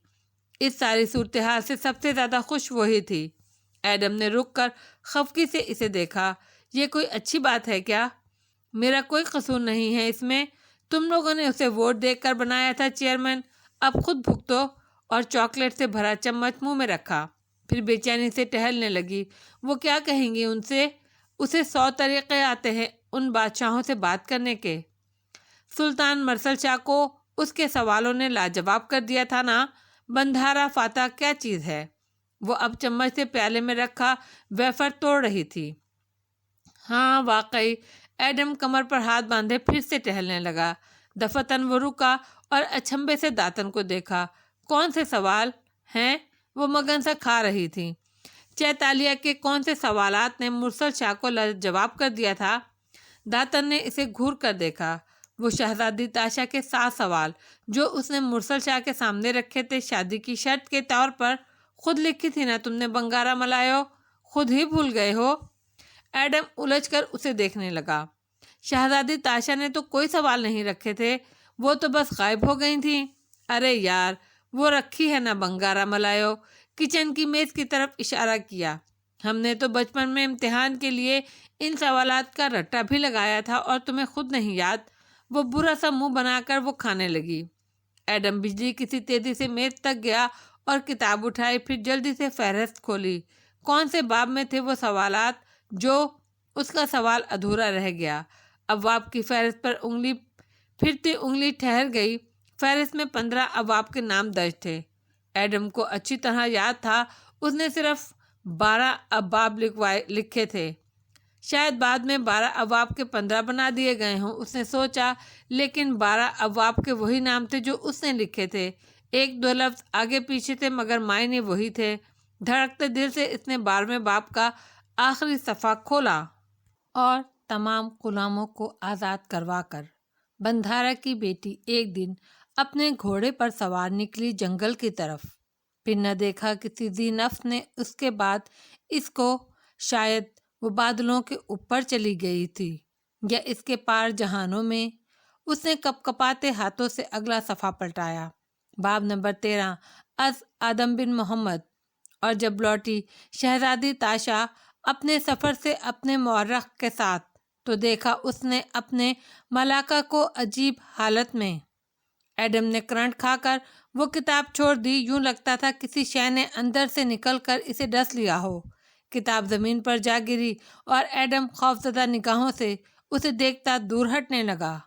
اس ساری صورتحال سے سب سے زیادہ خوش وہی تھی۔ ایڈم نے رک کر خفگی سے اسے دیکھا۔ یہ کوئی اچھی بات ہے کیا؟ میرا کوئی قصور نہیں ہے اس میں، تم لوگوں نے اسے ووٹ دے کر بنایا تھا چیئرمین، اب خود بھگتو۔ اور چاکلیٹ سے بھرا چمچ منہ میں رکھا، پھر بے چینی سے ٹہلنے لگی۔ وہ کیا کہیں گی ان سے؟ اسے 100 طریقے آتے ہیں ان بادشاہوں سے بات کرنے کے۔ سلطان مرسل شاہ کو اس کے سوالوں نے لاجواب کر دیا تھا نا۔ بندھارا فاتح کیا چیز ہے؟ وہ اب چمچ سے پیالے میں رکھا ویفر توڑ رہی تھی۔ ہاں واقعی۔ ایڈم کمر پر ہاتھ باندھے پھر سے ٹہلنے لگا۔ دفعتاً وہ رکا اور اچھمبے سے داتن کو دیکھا۔ کون سے سوال ہیں؟ وہ مگن سا کھا رہی تھی۔ چیتالیہ کے کون سے سوالات نے مرسل شاہ کو لاجواب کر دیا تھا؟ داتن نے اسے گھور کر دیکھا۔ وہ شہزادی تاشا کے 7 سوال جو اس نے مرسل شاہ کے سامنے رکھے تھے شادی کی شرط کے طور پر، خود لکھی تھی نا تم نے بنگارا ملایو، خود ہی بھول گئے ہو؟ ایڈم الجھ کر اسے دیکھنے لگا۔ شہزادی تاشا نے تو کوئی سوال نہیں رکھے تھے، وہ تو بس غائب ہو گئی تھیں۔ ارے یار، وہ رکھی ہے نا بنگارا ملایو۔ کچن کی میز کی طرف اشارہ کیا۔ ہم نے تو بچپن میں امتحان کے لیے ان سوالات کا رٹا بھی لگایا تھا، اور تمہیں خود نہیں یاد؟ وہ برا سا منہ بنا کر وہ کھانے لگی۔ ایڈم بجلی کسی تیزی سے میز تک گیا اور کتاب اٹھائی، پھر جلدی سے فہرست کھولی۔ کون سے باب میں تھے وہ سوالات جو اس کا سوال ادھورا رہ گیا؟ ابواب کی فہرست پر انگلی پھرتی انگلی ٹھہر گئی۔ فہرست میں 15 ابواب کے نام درج تھے۔ ایڈم کو اچھی طرح یاد تھا اس نے صرف 12 ابواب لکھے تھے، شاید بعد میں 12 ابواب کے 15 بنا دیے گئے ہوں، اس نے سوچا، لیکن 12 ابواب کے وہی نام تھے جو اس نے لکھے تھے۔ 1-2 لفظ آگے پیچھے تھے مگر معنی وہی تھے۔ دھڑکتے دل سے اس نے 12ویں باب کا آخری صفحہ کھولا اور تمام غلاموں کو آزاد کروا کر بندھارا کی بیٹی ایک دن اپنے گھوڑے پر سوار نکلی جنگل کی طرف۔ پھر نہ دیکھا کسی ذی نفس نے اس کے بعد اس کو، شاید وہ بادلوں کے اوپر چلی گئی تھی یا اس کے پار جہانوں میں۔ اس نے کپکپاتے ہاتھوں سے اگلا صفحہ پلٹایا، باب نمبر 13 از آدم بن محمد۔ اور جب لوٹی شہزادی تاشا اپنے سفر سے اپنے مورخ کے ساتھ، تو دیکھا اس نے اپنے ملاکہ کو عجیب حالت میں۔ ایڈم نے کرنٹ کھا کر وہ کتاب چھوڑ دی، یوں لگتا تھا کسی شے نے اندر سے نکل کر اسے ڈس لیا ہو۔ کتاب زمین پر جا گری اور ایڈم خوفزدہ نگاہوں سے اسے دیکھتا دور ہٹنے لگا۔